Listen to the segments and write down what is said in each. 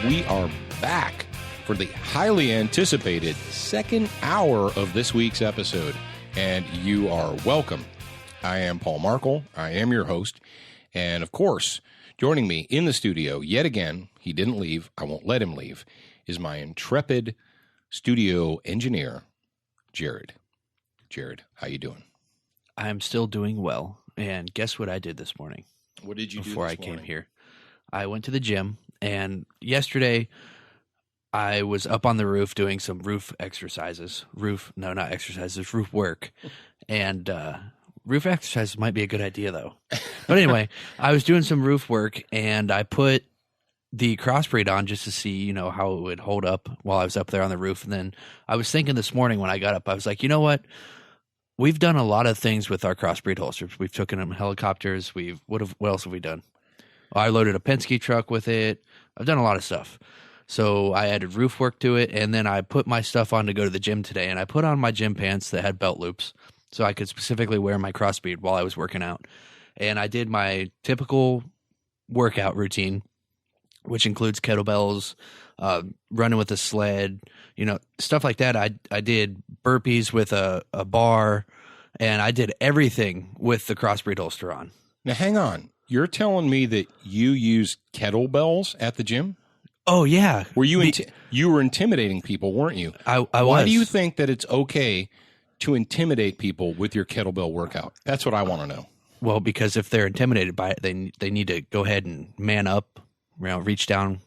we are back for the highly anticipated second hour of this week's episode, and you are welcome. I am Paul Markle. I am your host, and of course, joining me in the studio yet again, he didn't leave, I won't let him leave, is my intrepid studio engineer, Jared. Jared, how you doing? I'm still doing well, and guess what I did this morning? What did you do before this I came morning? here? I went to the gym, and yesterday I was up on the roof doing some roof exercises. Roof work. And roof exercises might be a good idea, though. But anyway, I was doing some roof work, and I put the crossbreed on just to see, how it would hold up while I was up there on the roof. And then I was thinking this morning when I got up, I was like, you know what? We've done a lot of things with our crossbreed holsters. We've taken them helicopters. What else have we done? I loaded a Penske truck with it. I've done a lot of stuff. So I added roof work to it, and then I put my stuff on to go to the gym today, and I put on my gym pants that had belt loops so I could specifically wear my crossbreed while I was working out. And I did my typical workout routine, which includes kettlebells, running with a sled, stuff like that. I did burpees with a bar, and I did everything with the crossbreed holster on. Now, hang on. You're telling me that you use kettlebells at the gym? Oh, yeah. Were you you were intimidating people, weren't you? I was. Why do you think that it's okay to intimidate people with your kettlebell workout? That's what I want to know. Well, because if they're intimidated by it, they need to go ahead and man up, reach down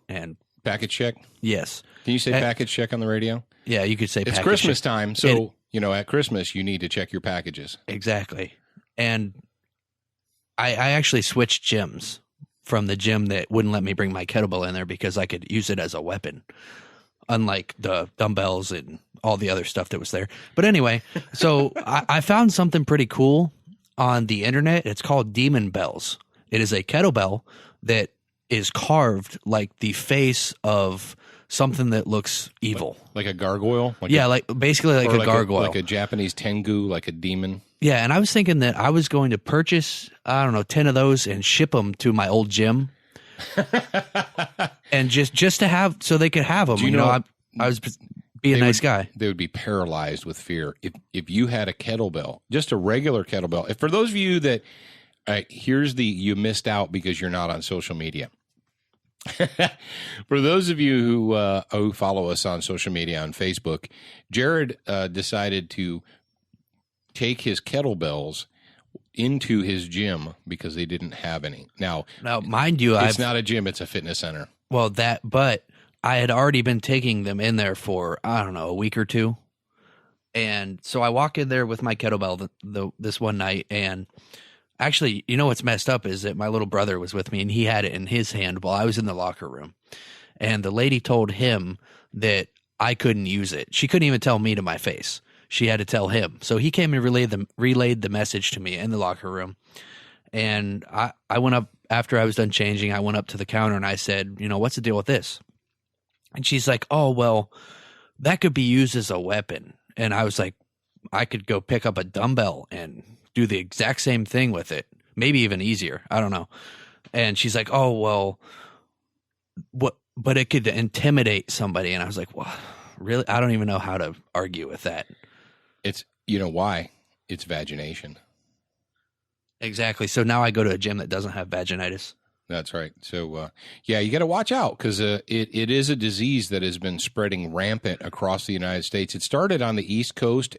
and package check. Yes. Can you say package check on the radio? Yeah, you could say it's package Christmas check. time, so at Christmas you need to check your packages. Exactly. And I actually switched gyms from the gym that wouldn't let me bring my kettlebell in there because I could use it as a weapon, unlike the dumbbells and all the other stuff that was there. But anyway, so I found something pretty cool on the internet. It's called Demon Bells. It is a kettlebell that is carved like the face of something that looks evil. Like a gargoyle? Basically like a gargoyle. Like a Japanese tengu, like a demon. Yeah, and I was thinking that I was going to purchase, 10 of those and ship them to my old gym. And just to have, so they could have them. I was being a nice guy. They would be paralyzed with fear. If you had a kettlebell, just a regular kettlebell. For those of you that, you missed out because you're not on social media. For those of you who follow us on social media on Facebook, Jared decided to take his kettlebells into his gym because they didn't have any. Now, mind you, it's not a gym; it's a fitness center. Well, but I had already been taking them in there for a week or two, and so I walk in there with my kettlebell this one night, and actually, what's messed up is that my little brother was with me, and he had it in his hand while I was in the locker room, and the lady told him that I couldn't use it. She couldn't even tell me to my face. She had to tell him. So he came and relayed the message to me in the locker room. And I went up after I was done changing. I went up to the counter and I said, what's the deal with this? And she's like, oh, well, that could be used as a weapon. And I was like, I could go pick up a dumbbell and do the exact same thing with it. Maybe even easier. I don't know. And she's like, oh, well, but it could intimidate somebody. And I was like, well, really? I don't even know how to argue with that. It's, why? It's vagination. Exactly. So now I go to a gym that doesn't have vaginitis. That's right. So, you got to watch out because it is a disease that has been spreading rampant across the United States. It started on the East Coast.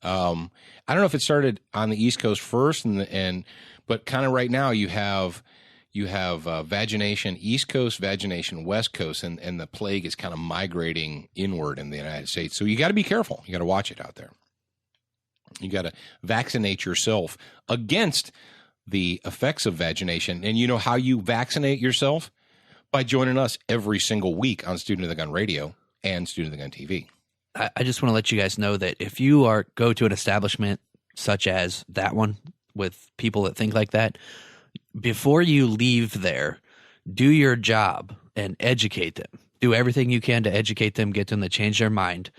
I don't know if it started on the East Coast first, but kind of right now you have vagination East Coast, vagination West Coast, and the plague is kind of migrating inward in the United States. So you got to be careful. You got to watch it out there. You got to vaccinate yourself against the effects of vagination. And you know how you vaccinate yourself? By joining us every single week on Student of the Gun Radio and Student of the Gun TV. I just want to let you guys know that if you go to an establishment such as that one with people that think like that, before you leave there, do your job and educate them. Do everything you can to educate them, get them to change their mind.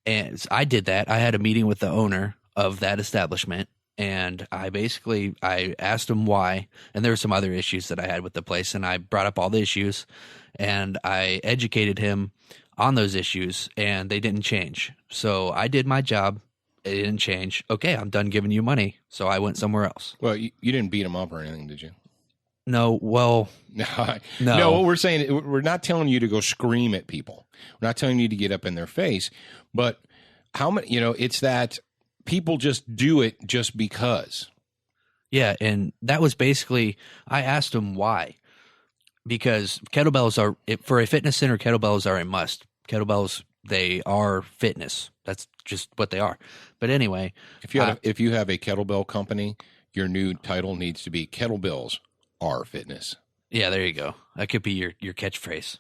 And I did that. I had a meeting with the owner of that establishment, And I asked him why, and there were some other issues that I had with the place, and I brought up all the issues, and I educated him on those issues, and they didn't change. So I did my job. It didn't change. Okay, I'm done giving you money. So I went somewhere else. Well, you didn't beat him up or anything, did you? No, well, No. no. What we're saying, we're not telling you to go scream at people. We're not telling you to get up in their face. But how many, it's that people just do it just because. Yeah, and that was basically, I asked him why. Because kettlebells are, for a fitness center, kettlebells are a must. Kettlebells, they are fitness. That's just what they are. But anyway. If you have a kettlebell company, your new title needs to be Kettlebells Are Fitness. Yeah, there you go. That could be your catchphrase.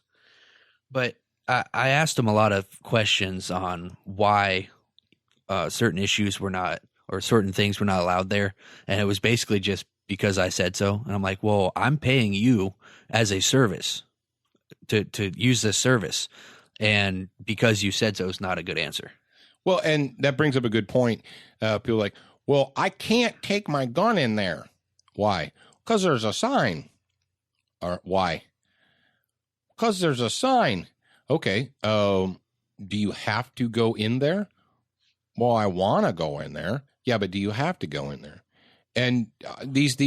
But I asked him a lot of questions on why certain issues were not, or certain things were not allowed there. And it was basically just because I said so. And I'm like, well, I'm paying you as a service to use this service. And because you said so is not a good answer. Well, and that brings up a good point. People are like, well, I can't take my gun in there. Why? Because there's a sign. Or why? Because there's a sign. Okay. Do you have to go in there? Well, I want to go in there. Yeah, but do you have to go in there? And these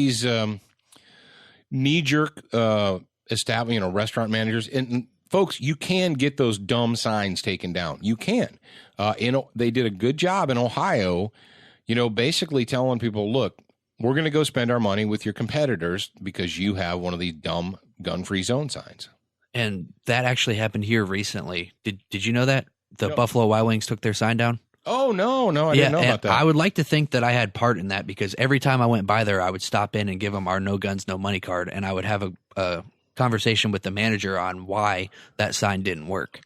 knee-jerk restaurant managers, and folks, you can get those dumb signs taken down. You can. They did a good job in Ohio, basically telling people, look, we're going to go spend our money with your competitors because you have one of these dumb gun-free zone signs. And that actually happened here recently. Did you know that? The No. Buffalo Wild Wings took their sign down? Oh, no, I didn't know about that. I would like to think that I had part in that because every time I went by there, I would stop in and give them our no guns, no money card, and I would have a conversation with the manager on why that sign didn't work.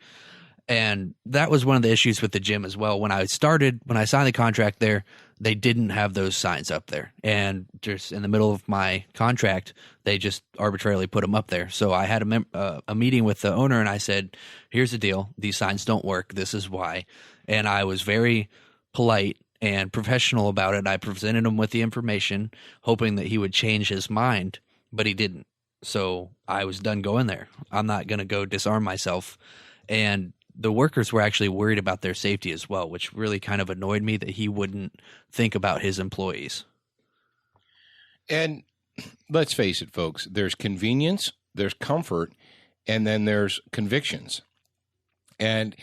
And that was one of the issues with the gym as well. When I signed the contract there, they didn't have those signs up there. And just in the middle of my contract, they just arbitrarily put them up there. So I had a meeting with the owner, and I said, here's the deal. These signs don't work. This is why. And I was very polite and professional about it. I presented him with the information, hoping that he would change his mind, but he didn't. So I was done going there. I'm not going to go disarm myself. And the workers were actually worried about their safety as well, which really kind of annoyed me that he wouldn't think about his employees. And let's face it, folks, there's convenience, there's comfort, and then there's convictions. And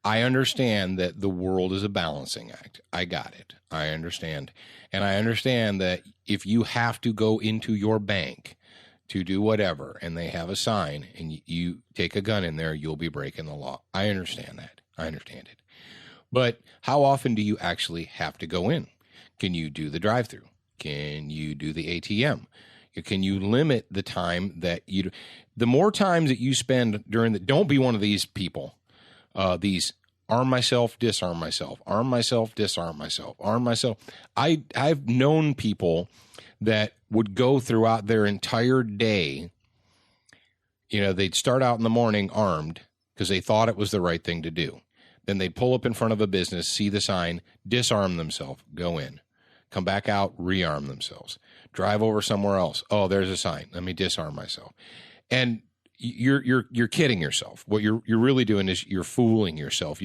I understand that the world is a balancing act. I got it. I understand. And I understand that if you have to go into your bank to do whatever, and they have a sign, and you take a gun in there, you'll be breaking the law. I understand that. I understand it. But how often do you actually have to go in? Can you do the drive-through? Can you do the ATM? Can you limit the time that the more times that you spend don't be one of these people, these arm myself, disarm myself, arm myself, disarm myself, arm myself. I've known people that would go throughout their entire day. They'd start out in the morning armed because they thought it was the right thing to do. Then they'd pull up in front of a business, see the sign, disarm themselves, go in, come back out, rearm themselves, drive over somewhere else. Oh, there's a sign. Let me disarm myself. And you're kidding yourself. What you're really doing is you're fooling yourself.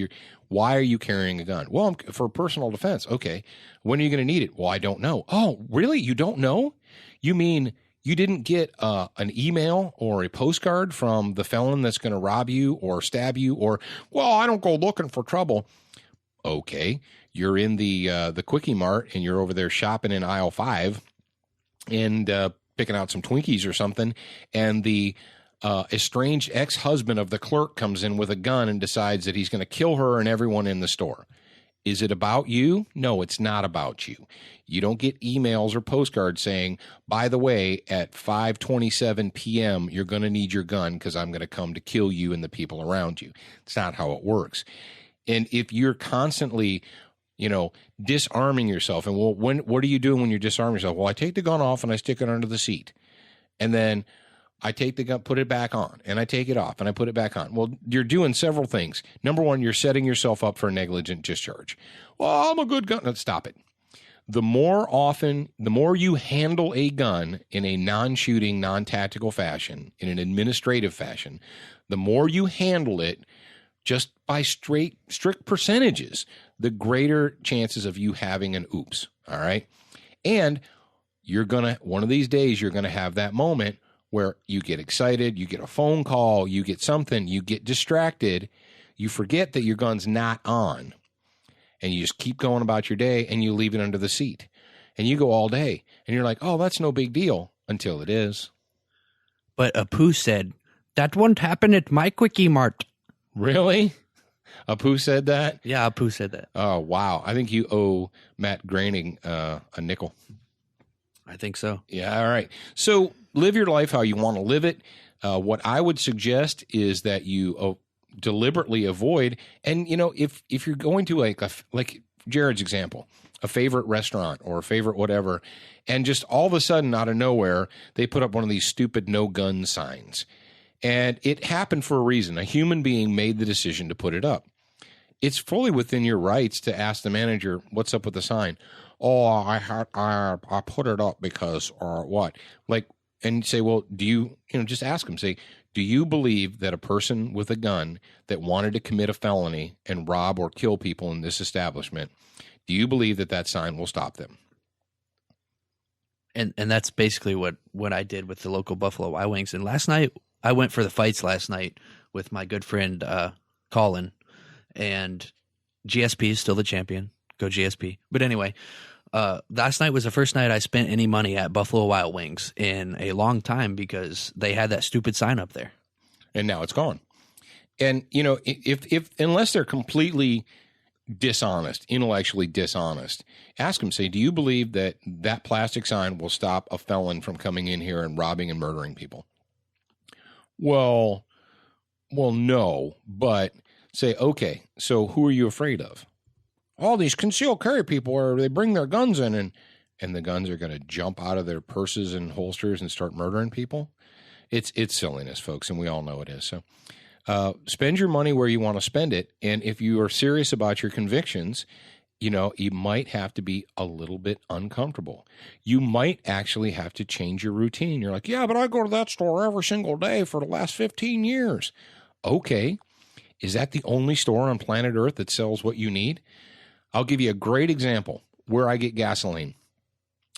Why are you carrying a gun? Well, for personal defense. Okay. When are you going to need it? Well, I don't know. Oh, really? You don't know? You mean you didn't get an email or a postcard from the felon that's going to rob you or stab you, or, well, I don't go looking for trouble. Okay. You're in the Quickie Mart and you're over there shopping in aisle 5 and picking out some Twinkies or something, and the estranged ex-husband of the clerk comes in with a gun and decides that he's going to kill her and everyone in the store. Is it about you? No, it's not about you. You don't get emails or postcards saying, by the way, at 5:27 p.m., you're going to need your gun because I'm going to come to kill you and the people around you. It's not how it works. And if you're constantly, disarming yourself, and well, what are you doing when you disarm yourself? Well, I take the gun off and I stick it under the seat. And then I take the gun, put it back on, and I take it off, and I put it back on. Well, you're doing several things. Number one, you're setting yourself up for a negligent discharge. Well, I'm a good gun. Let's stop it. the more you handle a gun in a non-shooting, non-tactical fashion, in an administrative fashion, the more you handle it just by strict percentages, the greater chances of you having an oops. All right. And one of these days, you're going to have that moment where you get excited, you get a phone call, you get something, you get distracted, you forget that your gun's not on, and you just keep going about your day, and you leave it under the seat, and you go all day, and you're like, oh, that's no big deal, until it is. But Apu said, that won't happen at my Quickie Mart. Really? Apu said that? Yeah, Apu said that. Oh, wow. I think you owe Matt Groening a nickel. I think so. Yeah, all right. So live your life how you want to live it. What I would suggest is that you deliberately avoid, and if you're going to like Jared's example, a favorite restaurant or a favorite whatever, and just all of a sudden out of nowhere they put up one of these stupid no gun signs, and it happened for a reason. A human being made the decision to put it up. It's fully within your rights to ask the manager, what's up with the sign? Oh, I put it up because, or what? And say, well, do you just ask them, say, do you believe that a person with a gun that wanted to commit a felony and rob or kill people in this establishment, do you believe that sign will stop them? And that's basically what I did with the local Buffalo Wild Wings. And last night, I went for the fights last night with my good friend Colin, and GSP is still the champion. Go GSP. But anyway, last night was the first night I spent any money at Buffalo Wild Wings in a long time because they had that stupid sign up there. And now it's gone. And, if unless they're completely dishonest, intellectually dishonest, ask them, say, do you believe that plastic sign will stop a felon from coming in here and robbing and murdering people? Well, no, but say, okay, so who are you afraid of? All these concealed carry people, or they bring their guns in and the guns are going to jump out of their purses and holsters and start murdering people. It's silliness, folks, and we all know it is. So spend your money where you want to spend it. And if you are serious about your convictions, you might have to be a little bit uncomfortable. You might actually have to change your routine. You're like, yeah, but I go to that store every single day for the last 15 years. Okay. Is that the only store on planet Earth that sells what you need? I'll give you a great example where I get gasoline.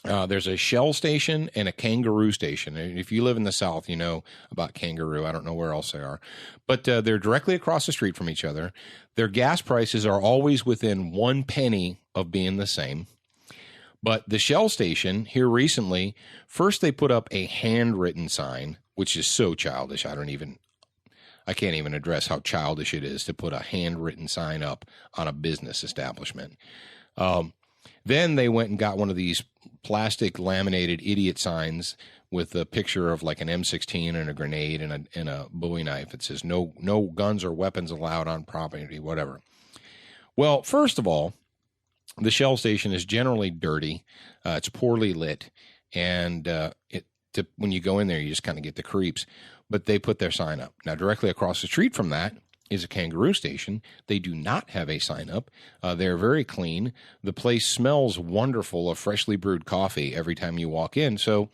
There's a Shell station and a Kangaroo station. And if you live in the South, you know about Kangaroo. I don't know where else they are. But they're directly across the street from each other. Their gas prices are always within 1 penny of being the same. But the Shell station here recently, first they put up a handwritten sign, which is so childish. I can't even address how childish it is to put a handwritten sign up on a business establishment. Then they went and got one of these plastic laminated idiot signs with a picture of like an M16 and a grenade and a Bowie knife. It says no guns or weapons allowed on property, whatever. Well, first of all, the Shell station is generally dirty. It's poorly lit, and when you go in there, you just kind of get the creeps. But they put their sign up. Now, directly across the street from that is a Kangaroo station. They do not have a sign up. They're very clean. The place smells wonderful of freshly brewed coffee every time you walk in. So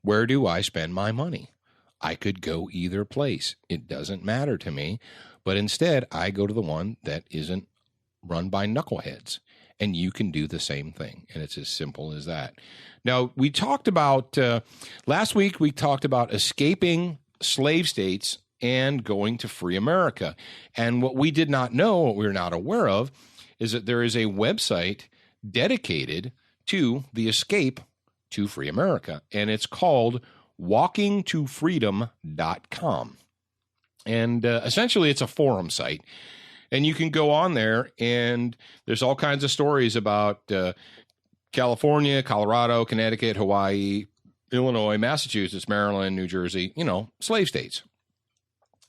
where do I spend my money? I could go either place. It doesn't matter to me. But instead, I go to the one that isn't run by knuckleheads. And you can do the same thing. And it's as simple as that. Now, we talked about, last week, we talked about escaping slave states and going to free America. And what we did not know, what we were not aware of, is that there is a website dedicated to the escape to free America. And it's called walkingtofreedom.com. And essentially, it's a forum site. And you can go on there, and there's all kinds of stories about California, Colorado, Connecticut, Hawaii, Illinois, Massachusetts, Maryland, New Jersey, slave states.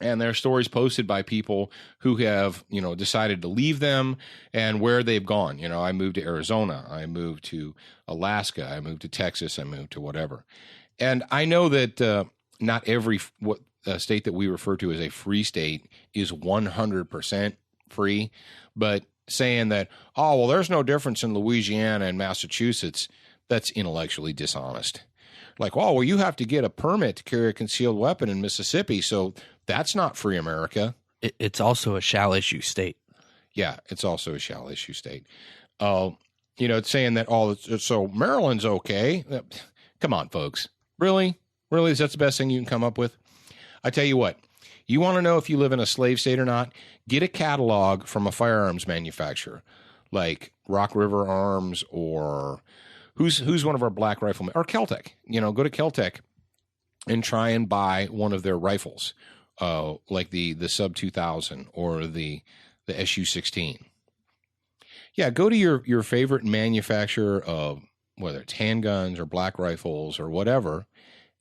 And there are stories posted by people who have, decided to leave them and where they've gone. I moved to Arizona. I moved to Alaska. I moved to Texas. I moved to whatever. And I know that not every state that we refer to as a free state is 100% free, but saying that, oh, well, there's no difference in Louisiana and Massachusetts, that's intellectually dishonest. Like, oh, well, you have to get a permit to carry a concealed weapon in Mississippi, so that's not free America. It's also a shall issue state. Yeah, it's also a shall issue state. It's saying that, so Maryland's okay. Come on, folks. Really? Really? Is that the best thing you can come up with? I tell you what, you want to know if you live in a slave state or not? Get a catalog from a firearms manufacturer, like Rock River Arms, or who's one of our black riflemen, or Keltec. Go to Keltec and try and buy one of their rifles, like the Sub 2000 or the SU-16. Yeah, go to your favorite manufacturer of, whether it's handguns or black rifles or whatever,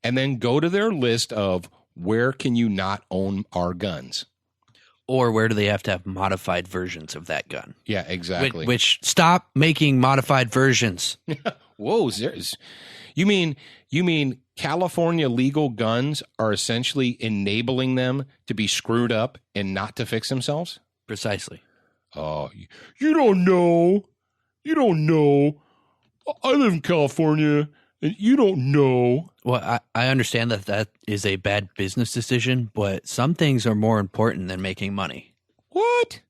and then go to their list of where can you not own our guns. Or where do they have to have modified versions of that gun? Yeah, exactly. Which stop making modified versions. Whoa, you mean California legal guns are essentially enabling them to be screwed up and not to fix themselves? Precisely. Oh, you don't know. You don't know. I live in California, and you don't know. Well, I understand that is a bad business decision, but some things are more important than making money. What?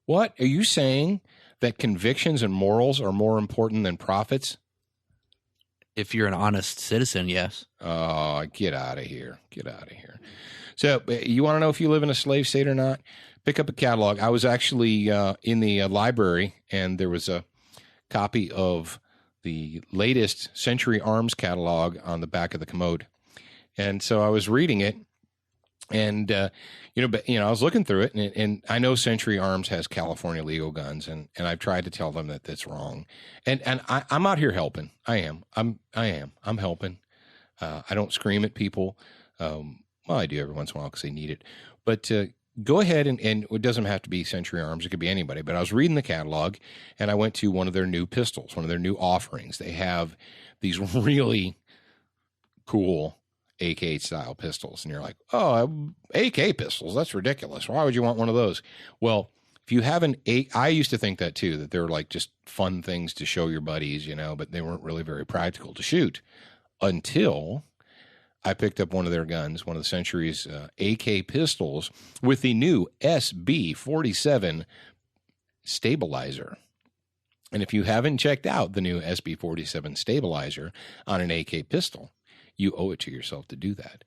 What? Are you saying that convictions and morals are more important than profits? If you're an honest citizen, yes. Oh, get out of here. Get out of here. So you want to know if you live in a slave state or not? Pick up a catalog. I was actually in the library, and there was a copy of the latest Century Arms catalog on the back of the commode. And so I was reading it, and, I was looking through it, and I know Century Arms has California legal guns, and I've tried to tell them that that's wrong. And I'm out here helping. I am. I'm helping. I don't scream at people. Well, I do every once in a while because they need it. But go ahead, and it doesn't have to be Century Arms. It could be anybody. But I was reading the catalog, and I went to one of their new pistols, one of their new offerings. They have these really cool AK-style pistols. And you're like, oh, AK pistols, that's ridiculous. Why would you want one of those? Well, if you have I used to think that too, that they're like just fun things to show your buddies, but they weren't really very practical to shoot until I picked up one of their guns, one of the Century's AK pistols, with the new SB47 stabilizer. And if you haven't checked out the new SB47 stabilizer on an AK pistol, you owe it to yourself to do that.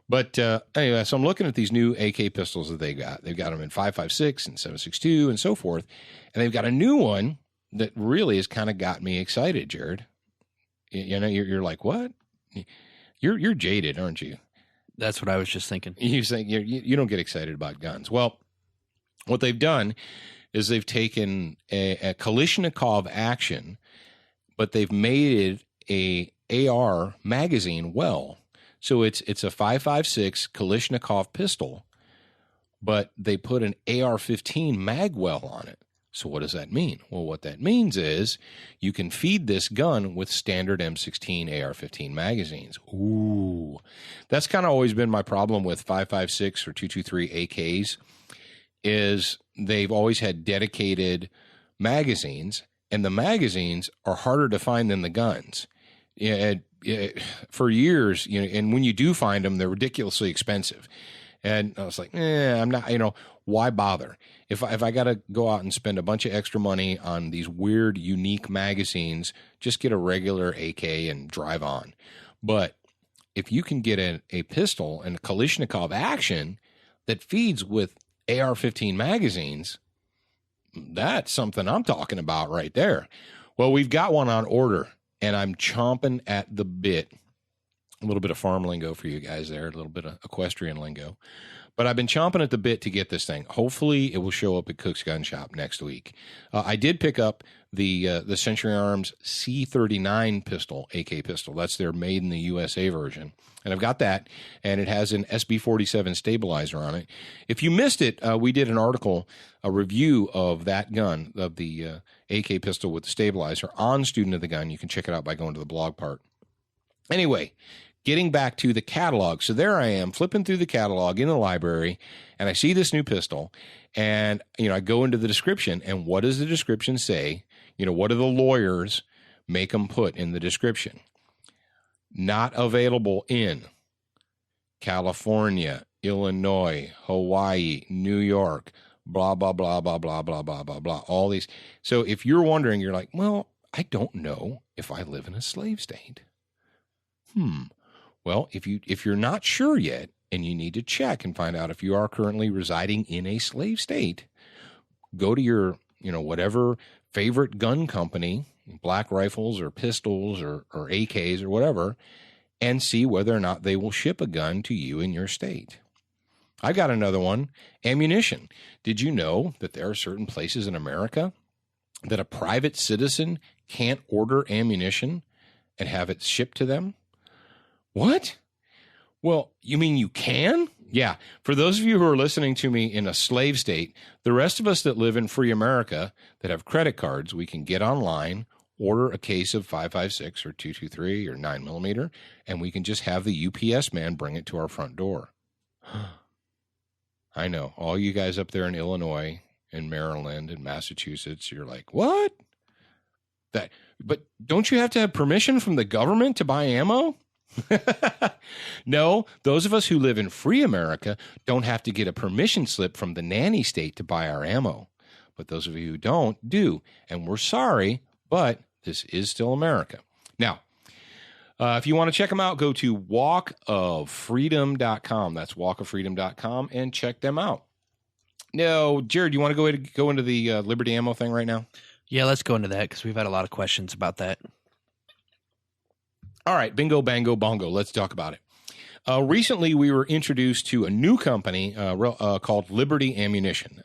But anyway, so I'm looking at these new AK pistols that they got. They've got them in 5.56 and 7.62 and so forth. And they've got a new one that really has kind of got me excited, Jared. You're like, what? You're jaded, aren't you? That's what I was just thinking. You think you don't get excited about guns. Well, what they've done is they've taken a Kalashnikov action, but they've made it a AR magazine well. So it's a 5.56 Kalashnikov pistol, but they put an AR-15 mag well on it. So what does that mean? Well, what that means is you can feed this gun with standard M16 AR-15 magazines. Ooh, that's kind of always been my problem with 5.56 or 223 AKs, is they've always had dedicated magazines, and the magazines are harder to find than the guns. For years, and when you do find them, they're ridiculously expensive. And I was like, I'm not, why bother? If I got to go out and spend a bunch of extra money on these weird, unique magazines, just get a regular AK and drive on. But if you can get a pistol and a Kalashnikov action that feeds with AR-15 magazines, that's something I'm talking about right there. Well, we've got one on order, and I'm chomping at the bit. A little bit of farm lingo for you guys there, a little bit of equestrian lingo. But I've been chomping at the bit to get this thing. Hopefully, it will show up at Cook's Gun Shop next week. I did pick up the Century Arms C39 pistol, AK pistol. That's their made in the USA version. And I've got that, and it has an SB47 stabilizer on it. If you missed it, we did an article, a review of that gun, of the AK pistol with the stabilizer on Student of the Gun. You can check it out by going to the blog part. Anyway, getting back to the catalog. So there I am flipping through the catalog in the library, and I see this new pistol, and, I go into the description, and what does the description say? What do the lawyers make them put in the description? Not available in California, Illinois, Hawaii, New York, blah, blah, blah, blah, blah, blah, blah, blah, blah, all these. So if you're wondering, you're like, well, I don't know if I live in a slave state. Well, if you're not sure yet, and you need to check and find out if you are currently residing in a slave state, go to your, whatever favorite gun company, Black Rifles or pistols or AKs or whatever, and see whether or not they will ship a gun to you in your state. I got another one, ammunition. Did you know that there are certain places in America that a private citizen can't order ammunition and have it shipped to them? What? Well, you mean you can? Yeah. For those of you who are listening to me in a slave state, the rest of us that live in free America that have credit cards, we can get online, order a case of 5.56 or 223 or 9mm, and we can just have the UPS man bring it to our front door. I know. All you guys up there in Illinois and Maryland and Massachusetts, you're like, what? But don't you have to have permission from the government to buy ammo? No, those of us who live in free America don't have to get a permission slip from the nanny state to buy our ammo. But those of you who don't do. And we're sorry, but this is still America. Now, if you want to check them out, go to walkoffreedom.com. That's walkoffreedom.com and check them out. No, Jared, you want to go into the Liberty Ammo thing right now? Yeah, let's go into that because we've had a lot of questions about that. All right, bingo, bango, bongo. Let's talk about it. Recently, we were introduced to a new company called Liberty Ammunition.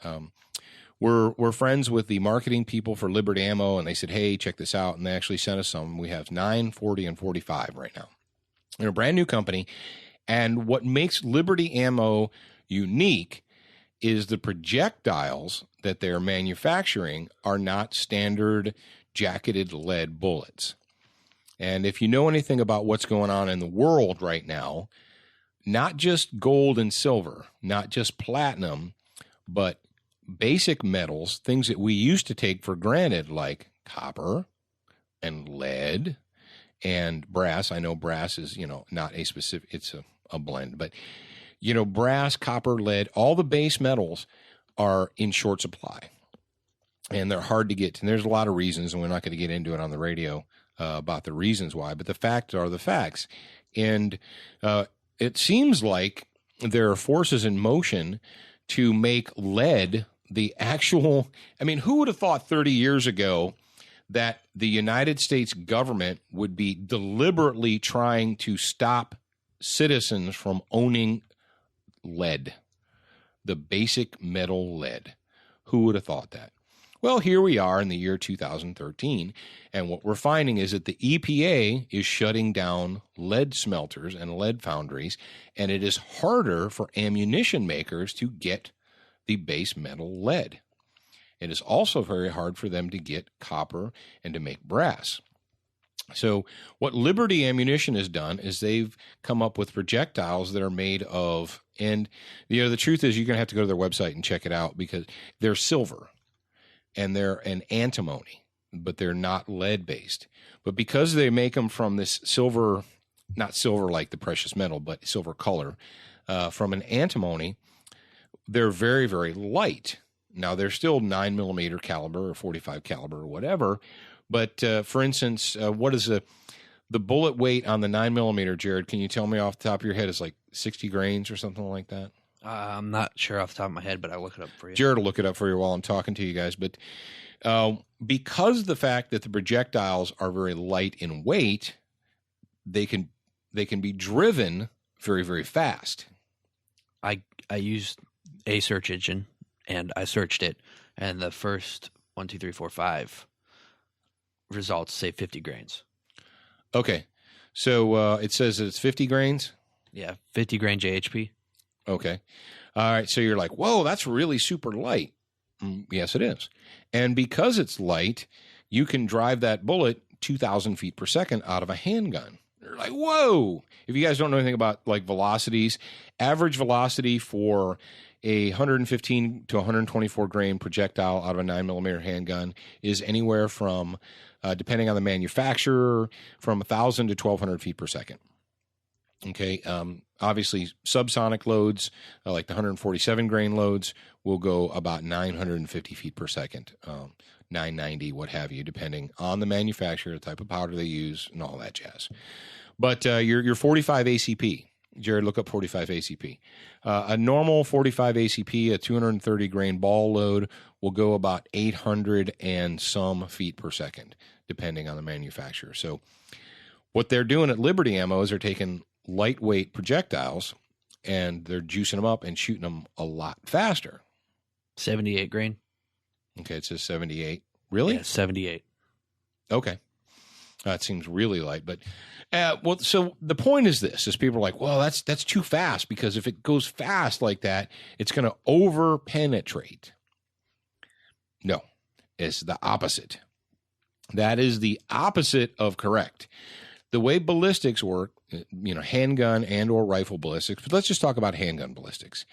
We're friends with the marketing people for Liberty Ammo, and they said, hey, check this out, and they actually sent us some. We have 9, 40, and 45 right now. They're a brand new company, and what makes Liberty Ammo unique is the projectiles that they're manufacturing are not standard jacketed lead bullets. And if you know anything about what's going on in the world right now, not just gold and silver, not just platinum, but basic metals, things that we used to take for granted, like copper and lead and brass. I know brass is, not a specific, it's a blend, but, brass, copper, lead, all the base metals are in short supply and they're hard to get. And there's a lot of reasons, and we're not going to get into it on the radio about the reasons why, but the facts are the facts. And it seems like there are forces in motion to make lead the actual, who would have thought 30 years ago that the United States government would be deliberately trying to stop citizens from owning lead, the basic metal lead? Who would have thought that? Well, here we are in the year 2013, and what we're finding is that the EPA is shutting down lead smelters and lead foundries, and it is harder for ammunition makers to get the base metal lead. It is also very hard for them to get copper and to make brass. So what Liberty Ammunition has done is they've come up with projectiles that are made of, and the truth is you're going to have to go to their website and check it out because they're silver. And they're an antimony, but they're not lead-based. But because they make them from this silver, not silver like the precious metal, but silver color, from an antimony, they're very, very light. Now, they're still 9mm caliber or 45 caliber or whatever, but for instance, what is the bullet weight on the 9mm, Jared? Can you tell me off the top of your head? Is like 60 grains or something like that? I'm not sure off the top of my head, but I'll look it up for you. Jared will look it up for you while I'm talking to you guys. But because of the fact that the projectiles are very light in weight, they can be driven very, very fast. I used a search engine, and I searched it, and the first 1, 2, 3, 4, 5 results say 50 grains. Okay. So it says that it's 50 grains? Yeah, 50 grain JHP. Okay. All right. So you're like, whoa, that's really super light. Yes, it is. And because it's light, you can drive that bullet 2,000 feet per second out of a handgun. You're like, whoa. If you guys don't know anything about like velocities, average velocity for a 115 to 124 grain projectile out of a 9mm handgun is anywhere from, depending on the manufacturer, from 1,000 to 1,200 feet per second. Okay. Obviously, subsonic loads, like the 147 grain loads, will go about 950 feet per second, 990, what have you, depending on the manufacturer, the type of powder they use, and all that jazz. But your 45 ACP, Jared, look up 45 ACP. A normal 45 ACP, a 230 grain ball load, will go about 800 and some feet per second, depending on the manufacturer. So what they're doing at Liberty Ammo is they're taking lightweight projectiles and they're juicing them up and shooting them a lot faster. 78 grain. Okay, it says 78. Really? Yeah, 78. Okay. It seems really light, but well, so the point is this: is people are like, well, that's too fast, because if it goes fast like that, it's going to over penetrate. No, it's the opposite. That is the opposite of correct. The way ballistics work, handgun and or rifle ballistics, but let's just talk about handgun ballistics.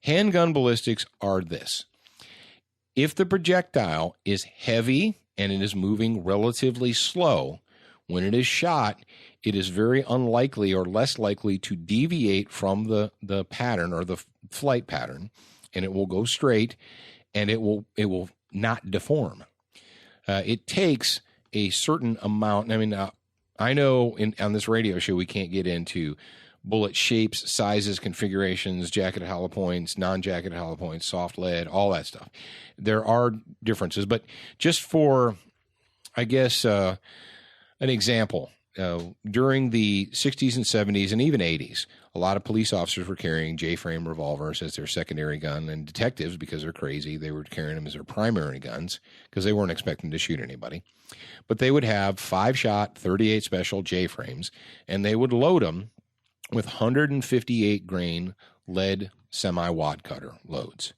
Handgun ballistics are this: if the projectile is heavy and it is moving relatively slow, when it is shot, it is very unlikely or less likely to deviate from the pattern or the flight pattern, and it will go straight, and it will not deform. It takes a certain amount. I mean, I know on this radio show we can't get into bullet shapes, sizes, configurations, jacketed hollow points, non-jacketed hollow points, soft lead, all that stuff. There are differences, but just for, I guess, an example, during the 60s and 70s and even 80s, a lot of police officers were carrying J-frame revolvers as their secondary gun, and detectives, because they're crazy, they were carrying them as their primary guns because they weren't expecting to shoot anybody. But they would have 5-shot 38 special J-frames, and they would load them with 158 grain lead semi-wad cutter loads.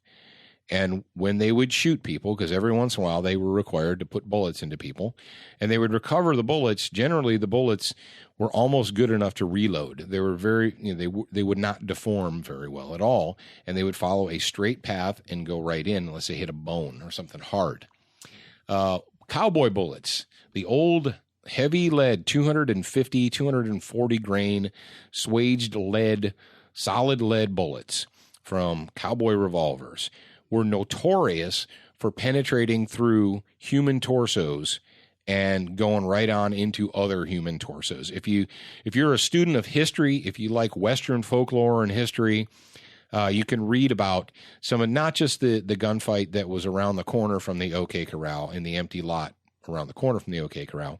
And when they would shoot people, because every once in a while they were required to put bullets into people, and they would recover the bullets, generally the bullets were almost good enough to reload. They were very, they would not deform very well at all, and they would follow a straight path and go right in unless they hit a bone or something hard. Cowboy bullets, the old heavy lead, 250, 240 grain, swaged lead, solid lead bullets from cowboy revolvers were notorious for penetrating through human torsos and going right on into other human torsos. If you're a student of history, if you like Western folklore and history, you can read about some of not just the gunfight that was around the corner from the OK Corral, in the empty lot around the corner from the OK Corral,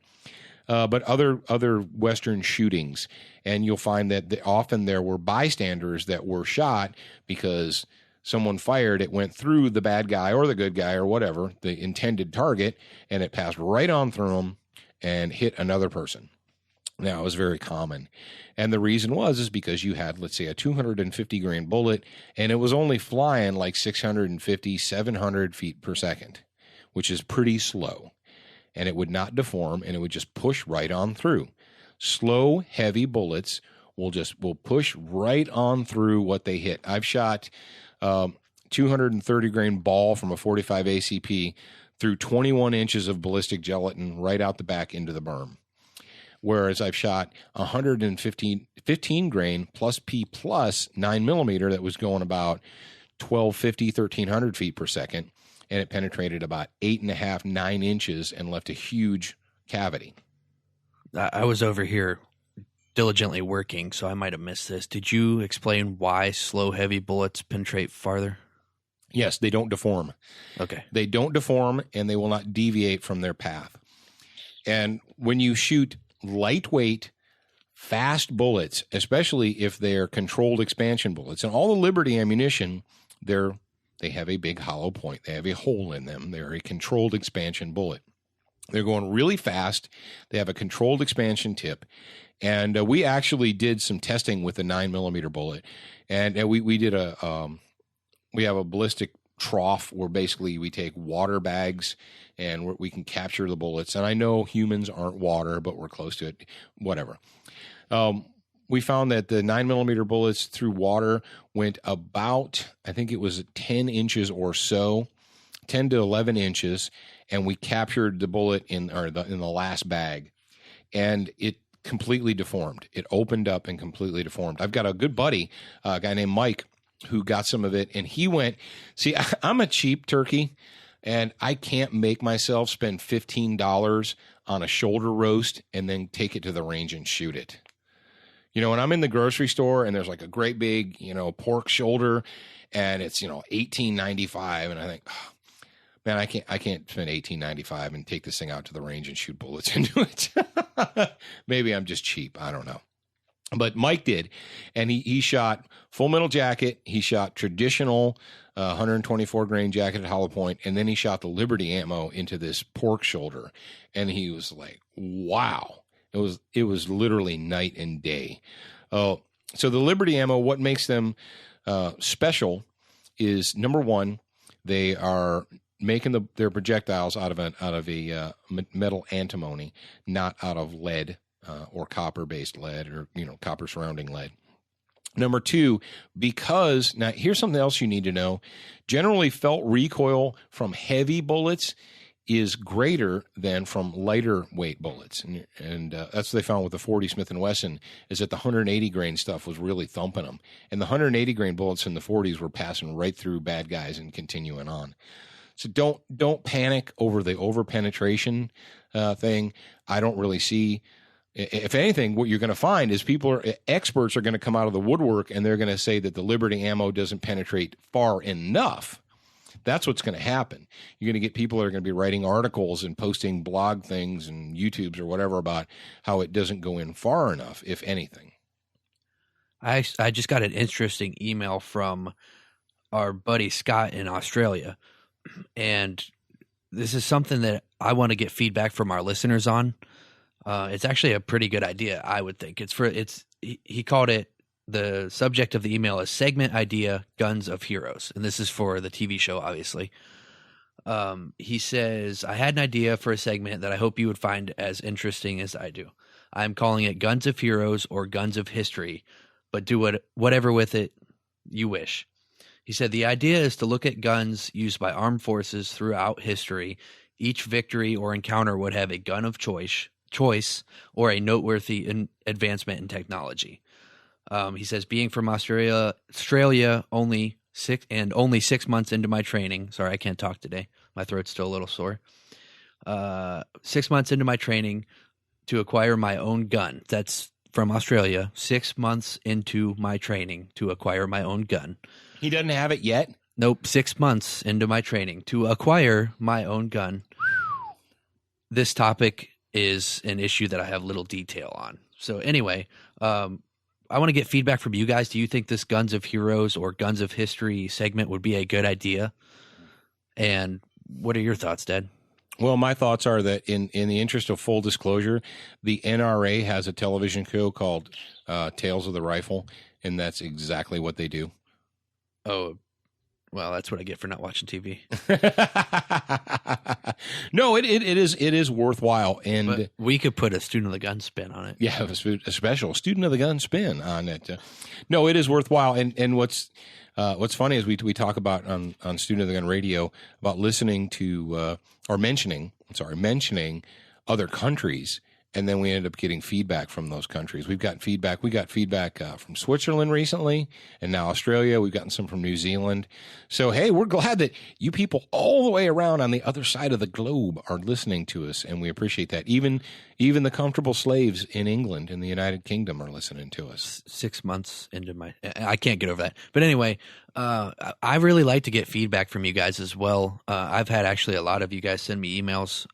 but other Western shootings. And you'll find that often there were bystanders that were shot because someone fired, it went through the bad guy or the good guy or whatever, the intended target, and it passed right on through them and hit another person. Now, it was very common. And the reason is because you had, let's say, a 250 grain bullet, and it was only flying like 650, 700 feet per second, which is pretty slow. And it would not deform, and it would just push right on through. Slow, heavy bullets will push right on through what they hit. I've shot 230 grain ball from a 45 ACP through 21 inches of ballistic gelatin right out the back into the berm. Whereas I've shot 115 grain plus P plus 9mm that was going about 1,250, 1,300 feet per second, and it penetrated about 8.5, 9 inches and left a huge cavity. I was over here diligently working, so I might have missed this. Did you explain why slow, heavy bullets penetrate farther? Yes, they don't deform. Okay. They don't deform, and they will not deviate from their path. And when you shoot lightweight, fast bullets, especially if they're controlled expansion bullets, and all the Liberty ammunition, they have a big hollow point. They have a hole in them. They're a controlled expansion bullet. They're going really fast. They have a controlled expansion tip. And we actually did some testing with a 9mm bullet. And we have a ballistic trough where basically we take water bags and we can capture the bullets. And I know humans aren't water, but we're close to it. Whatever. We found that the 9mm bullets through water went about, I think it was 10 inches or so, 10 to 11 inches, and we captured the bullet in the last bag, and it completely deformed. It opened up and completely deformed. I've got a good buddy, a guy named Mike, who got some of it, and he went, see, I'm a cheap turkey, and I can't make myself spend $15 on a shoulder roast and then take it to the range and shoot it. You know, when I'm in the grocery store and there's like a great big, pork shoulder and it's, $18.95, and I think, oh, man, I can't spend $18.95 and take this thing out to the range and shoot bullets into it. Maybe I'm just cheap. I don't know. But Mike did, and he shot Full Metal Jacket. He shot traditional 124 grain jacketed hollow point, and then he shot the Liberty ammo into this pork shoulder, and he was like, "Wow!" It was literally night and day. So the Liberty ammo, what makes them special is, number one, they are making their projectiles out of a metal antimony, not out of lead. Or copper-based lead, or copper surrounding lead. Number two, because now here's something else you need to know. Generally, felt recoil from heavy bullets is greater than from lighter weight bullets, and that's what they found with the 40 Smith & Wesson, is that the 180 grain stuff was really thumping them, and the 180 grain bullets in the 40s were passing right through bad guys and continuing on. So don't panic over the over-penetration thing. I don't really see. If anything, what you're going to find is experts are going to come out of the woodwork, and they're going to say that the Liberty ammo doesn't penetrate far enough. That's what's going to happen. You're going to get people that are going to be writing articles and posting blog things and YouTubes or whatever about how it doesn't go in far enough, if anything. I just got an interesting email from our buddy Scott in Australia, and this is something that I want to get feedback from our listeners on. It's actually a pretty good idea, I would think. He called it, the subject of the email is segment idea, Guns of Heroes. And this is for the TV show, obviously. He says, I had an idea for a segment that I hope you would find as interesting as I do. I'm calling it Guns of Heroes or Guns of History, but do whatever with it you wish. He said, the idea is to look at guns used by armed forces throughout history. Each victory or encounter would have a gun of choice or a noteworthy advancement in technology. He says, being from Australia only 6 months into my training. Sorry, I can't talk today. My throat's still a little sore. 6 months into my training to acquire my own gun. That's from Australia. 6 months into my training to acquire my own gun. He doesn't have it yet? Nope. 6 months into my training to acquire my own gun. This topic is an issue that I have little detail on. So anyway, I want to get feedback from you guys. Do you think this Guns of Heroes or Guns of History segment would be a good idea? And what are your thoughts, Dad? Well, my thoughts are that in the interest of full disclosure, the NRA has a television show called Tales of the Rifle, and that's exactly what they do. Oh, well, that's what I get for not watching TV. No, it is worthwhile, and but we could put a Student of the Gun spin on it. Yeah, a special Student of the Gun spin on it. No, it is worthwhile, and what's funny is we talk about on Student of the Gun Radio about listening to mentioning other countries. And then we ended up getting feedback from those countries. We got feedback from Switzerland recently, and now Australia. We've gotten some from New Zealand. So, hey, we're glad that you people all the way around on the other side of the globe are listening to us, and we appreciate that. Even the comfortable slaves in England and the United Kingdom are listening to us. 6 months into I can't get over that. But anyway, I really like to get feedback from you guys as well. I've had actually a lot of you guys send me emails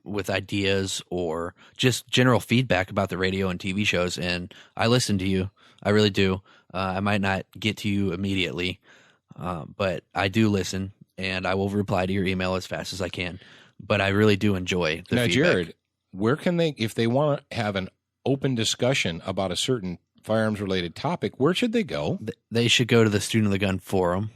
with ideas or just general feedback about the radio and TV shows, and I listen to you. I really do. I might not get to you immediately, but I do listen, and I will reply to your email as fast as I can. But I really do enjoy the feedback. Jared, where can they, if they want to have an open discussion about a certain firearms-related topic, where should they go? They should go to the Student of the Gun forum,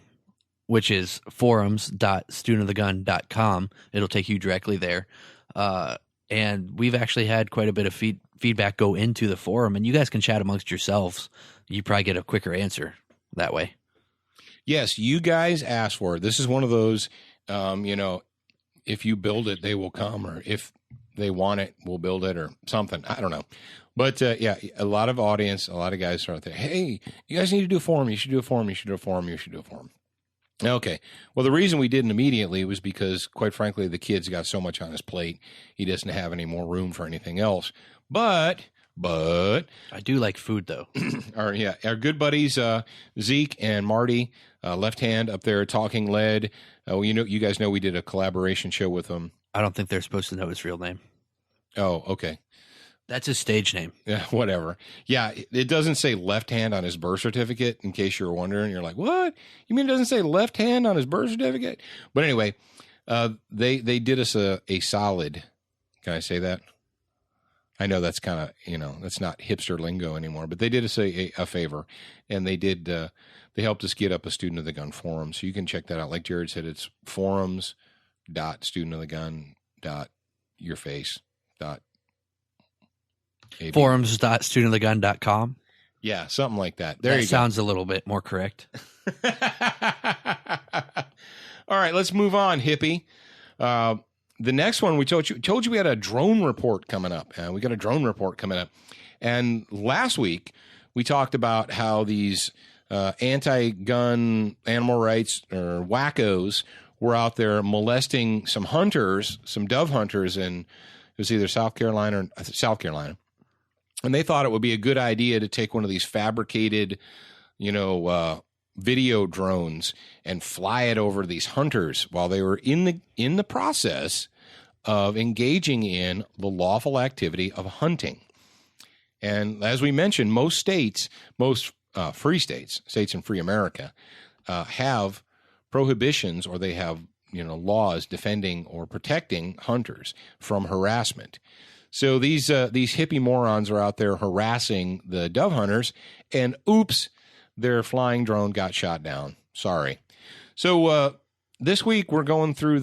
which is forums.studentofthegun.com. It'll take you directly there. And we've actually had quite a bit of feedback go into the forum, and you guys can chat amongst yourselves. You probably get a quicker answer that way. Yes, you guys asked for it. This is one of those, if you build it, they will come, or if they want it, we'll build it, or something. I don't know. But, a lot of audience, a lot of guys are out there. Hey, you guys need to do a forum. You should do a forum. You should do a forum. You should do a forum. Okay. Well, the reason we didn't immediately was because, quite frankly, the kid's got so much on his plate, he doesn't have any more room for anything else. But I do like food, though. our good buddies Zeke and Marty, Left Hand up there, Talking Lead. You guys know we did a collaboration show with them. I don't think they're supposed to know his real name. Oh, okay. That's his stage name. Yeah, whatever. Yeah, it doesn't say Left Hand on his birth certificate, in case you're wondering. You're like, what? You mean it doesn't say Left Hand on his birth certificate? But anyway, they did us a solid. Can I say that? I know that's kind of, that's not hipster lingo anymore, but they did us a favor, and they helped us get up a Student of the Gun forum. So you can check that out. Like Jared said, it's forums.studentofthegun.yourface.com. Forums.studentofthegun.com. Yeah, something like that. There you go. Sounds a little bit more correct. All right, let's move on, hippie. The next one, we told you we had a drone report coming up. We got a drone report coming up. And last week, we talked about how these anti-gun animal rights or wackos were out there molesting some hunters, some dove hunters in, it was either South Carolina. And they thought it would be a good idea to take one of these fabricated, video drones and fly it over these hunters while they were in the process of engaging in the lawful activity of hunting. And as we mentioned, most states, free states in free America, have prohibitions, or they have laws defending or protecting hunters from harassment. So these hippie morons are out there harassing the dove hunters, and oops, their flying drone got shot down. Sorry. So this week we're going through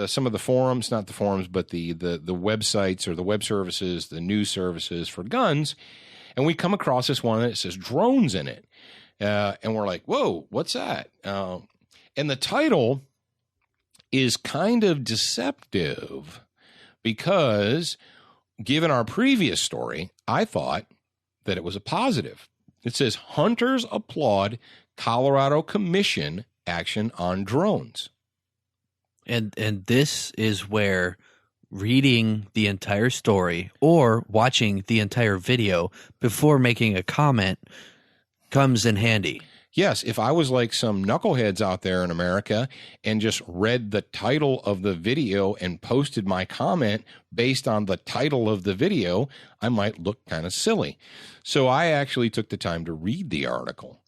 some of the forums, not the forums, but the websites or the web services, the news services for guns, and we come across this one that says drones in it, and we're like, whoa, what's that? And the title is kind of deceptive, because given our previous story, I thought that it was a positive. It says, hunters applaud Colorado Commission action on drones. And this is where reading the entire story or watching the entire video before making a comment comes in handy. Yes, if I was like some knuckleheads out there in America and just read the title of the video and posted my comment based on the title of the video, I might look kind of silly. So I actually took the time to read the article.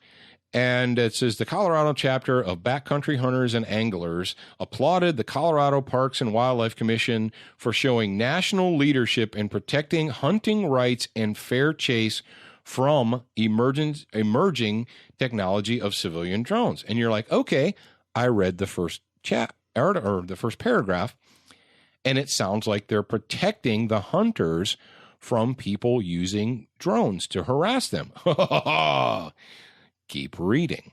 And it says, the Colorado chapter of Backcountry Hunters and Anglers applauded the Colorado Parks and Wildlife Commission for showing national leadership in protecting hunting rights and fair chase from emerging technology of civilian drones. And you're like, okay, I read the first or the first paragraph, and it sounds like they're protecting the hunters from people using drones to harass them. Keep reading.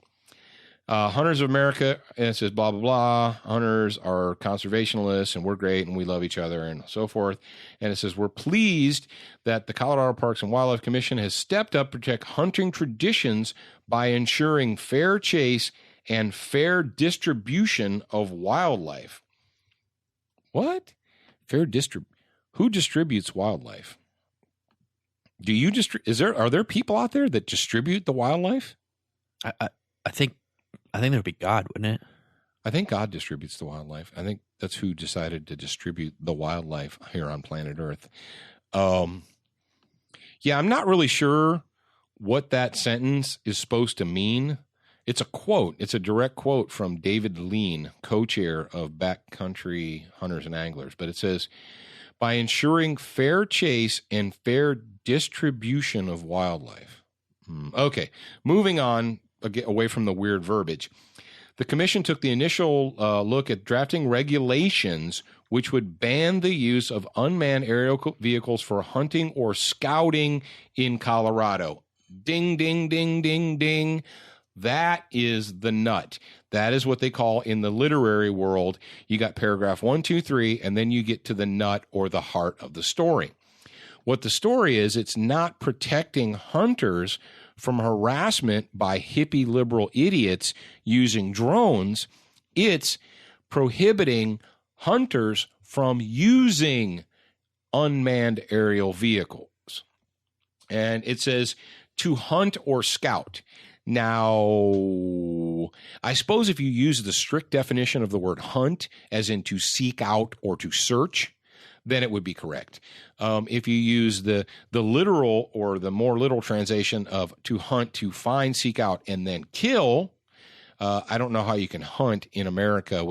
Hunters of America, and it says blah, blah, blah. Hunters are conservationists, and we're great, and we love each other, and so forth. And it says, we're pleased that the Colorado Parks and Wildlife Commission has stepped up to protect hunting traditions by ensuring fair chase and fair distribution of wildlife. What? Who distributes wildlife? Are there people out there that distribute the wildlife? I think that would be God, wouldn't it? I think God distributes the wildlife. I think that's who decided to distribute the wildlife here on planet Earth. I'm not really sure what that sentence is supposed to mean. It's a quote. It's a direct quote from David Lean, co-chair of Backcountry Hunters and Anglers. But it says, by ensuring fair chase and fair distribution of wildlife. Okay, moving on away from the weird verbiage. The commission took the initial look at drafting regulations which would ban the use of unmanned aerial vehicles for hunting or scouting in Colorado. Ding, ding, ding, ding, ding. That is the nut. That is what they call in the literary world. You got paragraph 1, 2, 3, and then you get to the nut or the heart of the story. What the story is, it's not protecting hunters from harassment by hippie liberal idiots using drones. It's prohibiting hunters from using unmanned aerial vehicles. And it says to hunt or scout. Now, I suppose if you use the strict definition of the word hunt, as in to seek out or to search, then it would be correct. If you use the literal or the more literal translation of to hunt, to find, seek out, and then kill, I don't know how you can hunt in America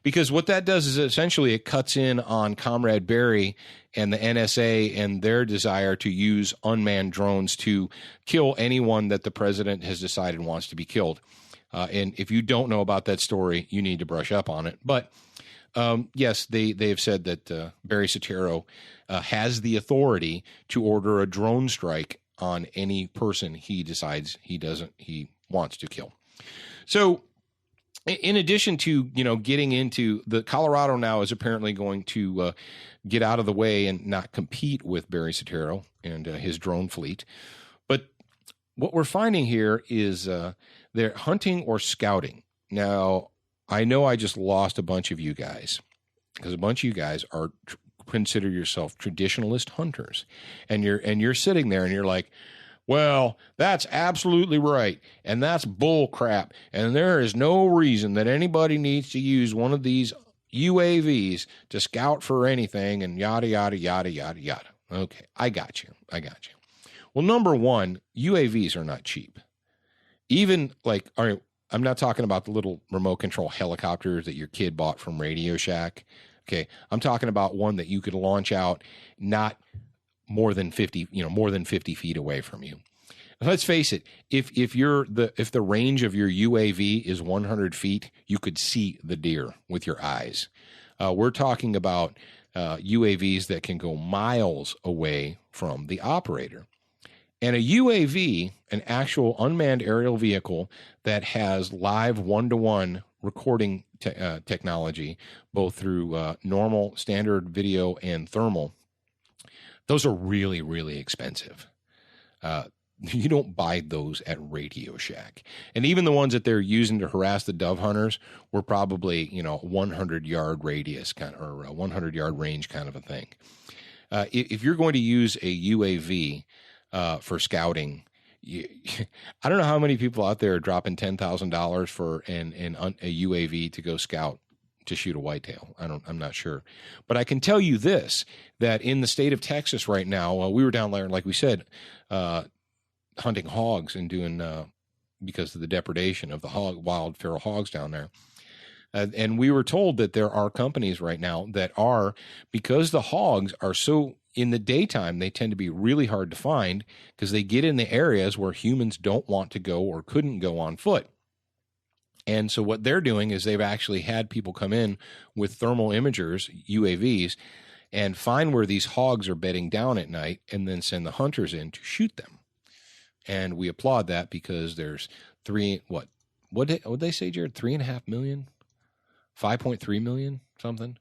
because what that does is essentially it cuts in on Comrade Barry and the NSA and their desire to use unmanned drones to kill anyone that the president has decided wants to be killed. And if you don't know about that story, you need to brush up on it. But yes, they have said that Barry Soetoro has the authority to order a drone strike on any person he decides he wants to kill. So in addition to, getting into the Colorado now is apparently going to get out of the way and not compete with Barry Soetoro and his drone fleet. But what we're finding here is they're hunting or scouting. Now, I know I just lost a bunch of you guys because a bunch of you guys consider yourself traditionalist hunters, and you're sitting there and you're like, well, that's absolutely right, and that's bull crap, and there is no reason that anybody needs to use one of these UAVs to scout for anything, and yada, yada, yada, yada, yada. Okay, I got you. Well, number one, UAVs are not cheap. Even all right, I'm not talking about the little remote control helicopters that your kid bought from Radio Shack. Okay, I'm talking about one that you could launch out not more than 50 feet away from you. Let's face it, if the range of your UAV is 100 feet, you could see the deer with your eyes. We're talking about UAVs that can go miles away from the operator. And a UAV, an actual unmanned aerial vehicle that has live one-to-one recording technology, both through normal standard video and thermal, those are really, really expensive. You don't buy those at Radio Shack. And even the ones that they're using to harass the dove hunters were probably, 100-yard radius or a 100-yard range kind of a thing. If you're going to use a UAV for scouting, I don't know how many people out there are dropping $10,000 for a UAV to go scout to shoot a whitetail. I'm not sure, but I can tell you this, that in the state of Texas right now, we were down there, like we said, hunting hogs and doing, because of the depredation of the wild feral hogs down there. And we were told that there are companies right now that are, because the hogs are so in the daytime, they tend to be really hard to find because they get in the areas where humans don't want to go or couldn't go on foot. And so what they're doing is they've actually had people come in with thermal imagers, UAVs, and find where these hogs are bedding down at night and then send the hunters in to shoot them. And we applaud that because there's what did they say, Jared? 3.5 million? 5.3 million, something?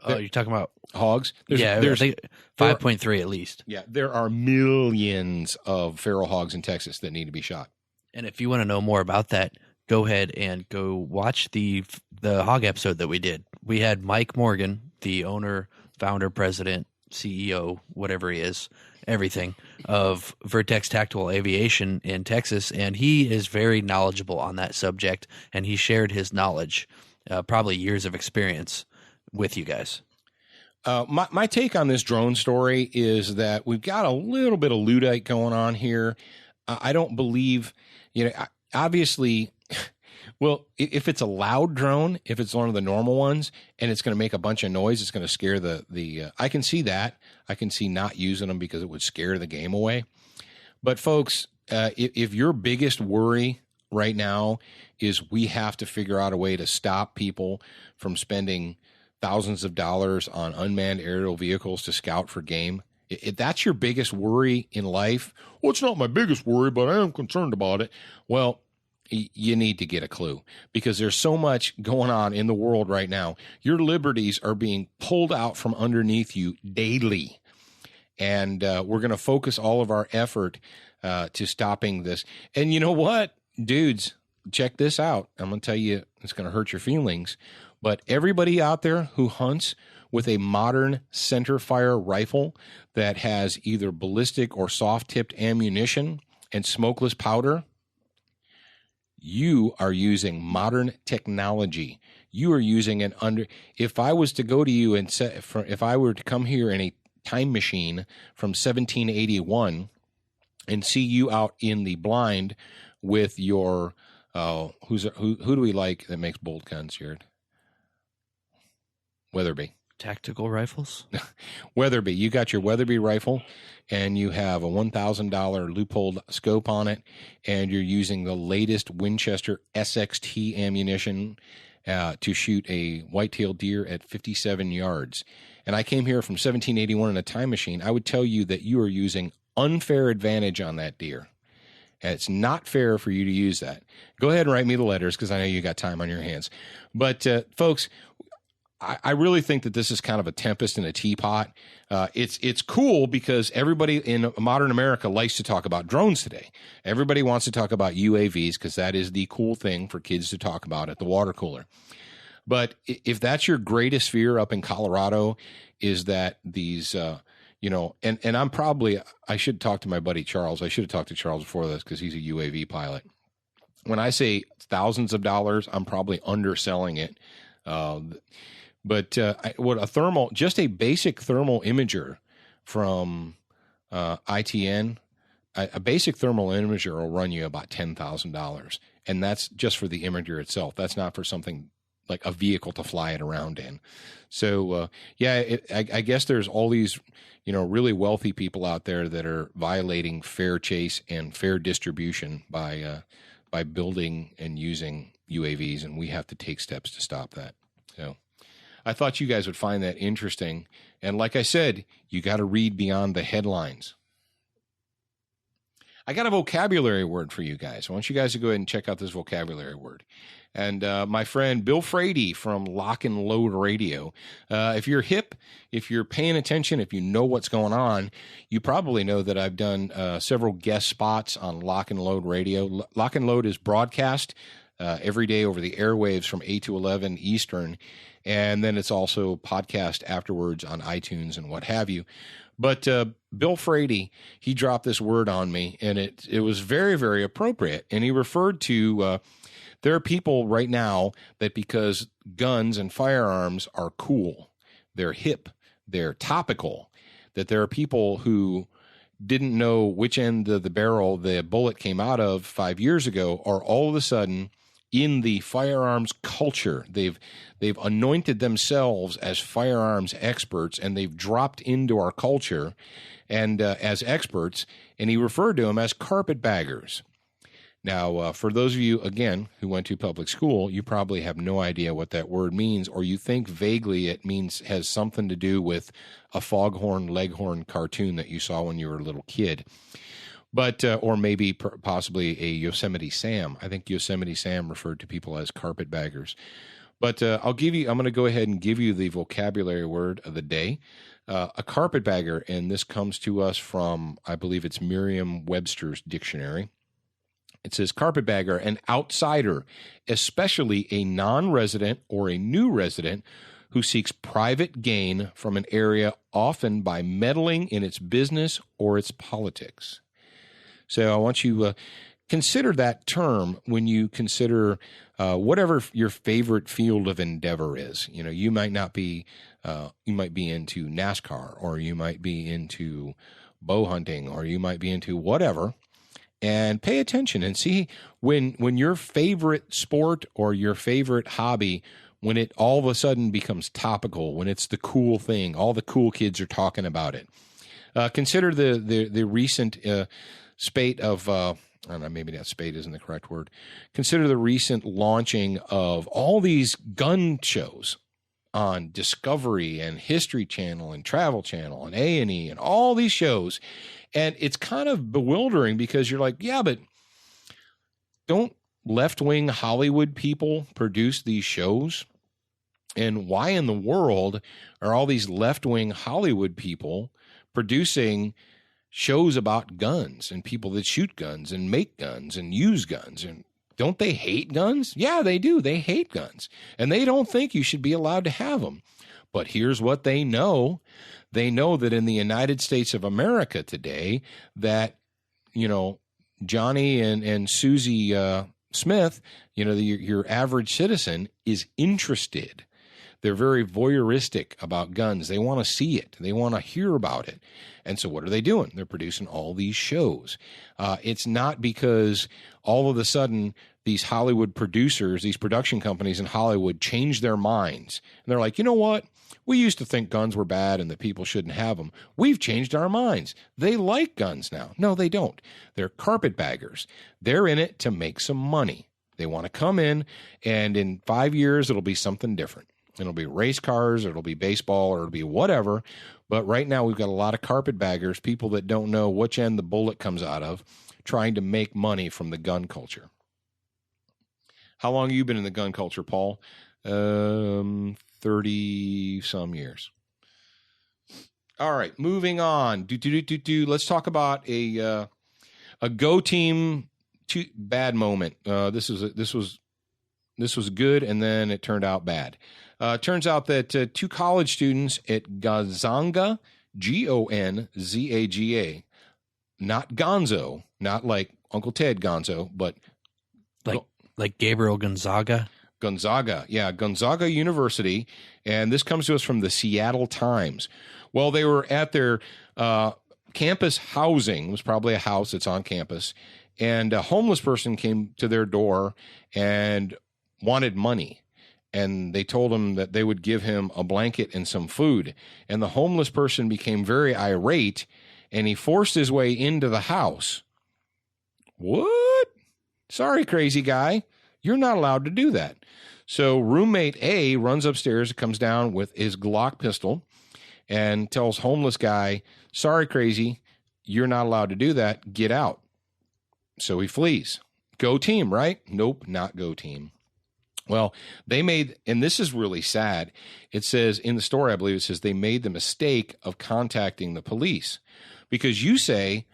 Oh, you're talking about hogs? There's 5.3 at least. Yeah, there are millions of feral hogs in Texas that need to be shot. And if you want to know more about that, go ahead and go watch the hog episode that we did. We had Mike Morgan, the owner, founder, president, CEO, whatever he is, everything, of Vertex Tactical Aviation in Texas, and he is very knowledgeable on that subject, and he shared his knowledge, probably years of experience, with you guys. My take on this drone story is that we've got a little bit of Luddite going on here. I don't believe, obviously, well, if it's a loud drone, if it's one of the normal ones, and it's going to make a bunch of noise, it's going to scare the I can see that. I can see not using them because it would scare the game away. But folks, if your biggest worry right now is we have to figure out a way to stop people from spending thousands of dollars on unmanned aerial vehicles to scout for game. If that's your biggest worry in life, well, it's not my biggest worry, but I am concerned about it. Well, you need to get a clue, because there's so much going on in the world right now. Your liberties are being pulled out from underneath you daily. And we're going to focus all of our effort to stopping this. And you know what, dudes, check this out. I'm going to tell you, it's going to hurt your feelings. But everybody out there who hunts with a modern center fire rifle that has either ballistic or soft-tipped ammunition and smokeless powder, you are using modern technology. You are using if I was to go to you and if I were to come here in a time machine from 1781 and see you out in the blind with your, who do we like that makes bolt guns here? Weatherby. Tactical rifles? Weatherby. You got your Weatherby rifle, and you have a $1,000 loophole scope on it, and you're using the latest Winchester SXT ammunition to shoot a white-tailed deer at 57 yards. And I came here from 1781 in a time machine. I would tell you that you are using unfair advantage on that deer. And it's not fair for you to use that. Go ahead and write me the letters, because I know you got time on your hands. But, folks, I really think that this is kind of a tempest in a teapot. It's cool because everybody in modern America likes to talk about drones today. Everybody wants to talk about UAVs because that is the cool thing for kids to talk about at the water cooler. But if that's your greatest fear up in Colorado, is that these, and I should talk to my buddy Charles. I should have talked to Charles before this because he's a UAV pilot. When I say thousands of dollars, I'm probably underselling it. But just a basic thermal imager from ITN, a basic thermal imager will run you about $10,000. And that's just for the imager itself. That's not for something like a vehicle to fly it around in. So, I guess there's all these, really wealthy people out there that are violating fair chase and fair distribution by building and using UAVs, and we have to take steps to stop that. So I thought you guys would find that interesting. And like I said, you got to read beyond the headlines. I got a vocabulary word for you guys. I want you guys to go ahead and check out this vocabulary word. And my friend Bill Frady from Lock and Load Radio, if you're hip, if you're paying attention, if you know what's going on, you probably know that I've done several guest spots on Lock and Load Radio. Lock and Load is broadcast every day over the airwaves from 8 to 11 Eastern. And then it's also podcast afterwards on iTunes and what have you. But Bill Frady, he dropped this word on me, and it was very, very appropriate. And he referred to there are people right now that because guns and firearms are cool, they're hip, they're topical, that there are people who didn't know which end of the barrel the bullet came out of 5 years ago are all of a sudden in the firearms culture. They've anointed themselves as firearms experts, and they've dropped into our culture and as experts, and he referred to them as carpetbaggers. Now, for those of you, again, who went to public school, you probably have no idea what that word means, or you think vaguely it has something to do with a Foghorn Leghorn cartoon that you saw when you were a little kid. But, or maybe possibly a Yosemite Sam. I think Yosemite Sam referred to people as carpetbaggers. But I'm going to go ahead and give you the vocabulary word of the day. A carpetbagger, and this comes to us from, I believe it's Merriam-Webster's dictionary. It says carpetbagger, an outsider, especially a non-resident or a new resident who seeks private gain from an area, often by meddling in its business or its politics. So I want you to consider that term when you consider whatever your favorite field of endeavor is. You might not be, you might be into NASCAR, or you might be into bow hunting, or you might be into whatever. And pay attention and see when your favorite sport or your favorite hobby, when it all of a sudden becomes topical, when it's the cool thing, all the cool kids are talking about it. Consider the recent spate of I don't know, maybe that spade isn't the correct word. Consider the recent launching of all these gun shows on Discovery and History Channel and Travel Channel and A&E and all these shows. And it's kind of bewildering because you're like, yeah, but don't left-wing Hollywood people produce these shows? And why in the world are all these left-wing Hollywood people producing shows about guns and people that shoot guns and make guns and use guns? And don't they hate guns? Yeah, they do. They hate guns. And they don't think you should be allowed to have them. But here's what they know. They know that in the United States of America today, that, Johnny and Susie Smith, your average citizen is interested. They're very voyeuristic about guns. They want to see it. They want to hear about it. And so what are they doing? They're producing all these shows. It's not because all of a sudden these Hollywood producers, these production companies in Hollywood change their minds. And they're like, you know what? We used to think guns were bad and that people shouldn't have them. We've changed our minds. They like guns now. No, they don't. They're carpetbaggers. They're in it to make some money. They want to come in, and in 5 years, it'll be something different. It'll be race cars, or it'll be baseball, or it'll be whatever. But right now, we've got a lot of carpetbaggers, people that don't know which end the bullet comes out of, trying to make money from the gun culture. How long have you been in the gun culture, Paul? 30-some years. All right, moving on. Let's talk about a Go Team bad moment. This was good, and then it turned out bad. Turns out that two college students at Gonzaga, Gonzaga, not Gonzo, not like Uncle Ted Gonzo, but like Gabriel Gonzaga. Gonzaga, yeah, Gonzaga University, and this comes to us from the Seattle Times. Well, they were at their campus housing. It was probably a house that's on campus, and a homeless person came to their door and wanted money. And they told him that they would give him a blanket and some food. And the homeless person became very irate, and he forced his way into the house. What? Sorry, crazy guy. You're not allowed to do that. So roommate A runs upstairs, comes down with his Glock pistol, and tells homeless guy, sorry, crazy, you're not allowed to do that. Get out. So he flees. Go Team, right? Nope, not Go Team. Well, they made, and this is really sad, it says in the story, I believe it says they made the mistake of contacting the police, because you say,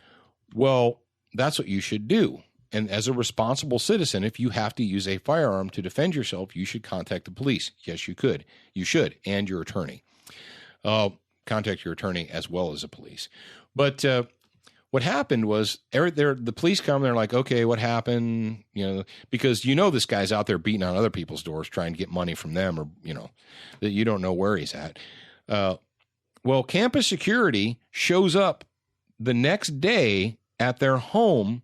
well, that's what you should do. And as a responsible citizen, if you have to use a firearm to defend yourself, you should contact the police. Yes, you could. You should, and your attorney. Contact your attorney as well as the police. But what happened was the police come, they're like, okay, what happened? Because this guy's out there beating on other people's doors trying to get money from them, or, that you don't know where he's at. Well, campus security shows up the next day at their home,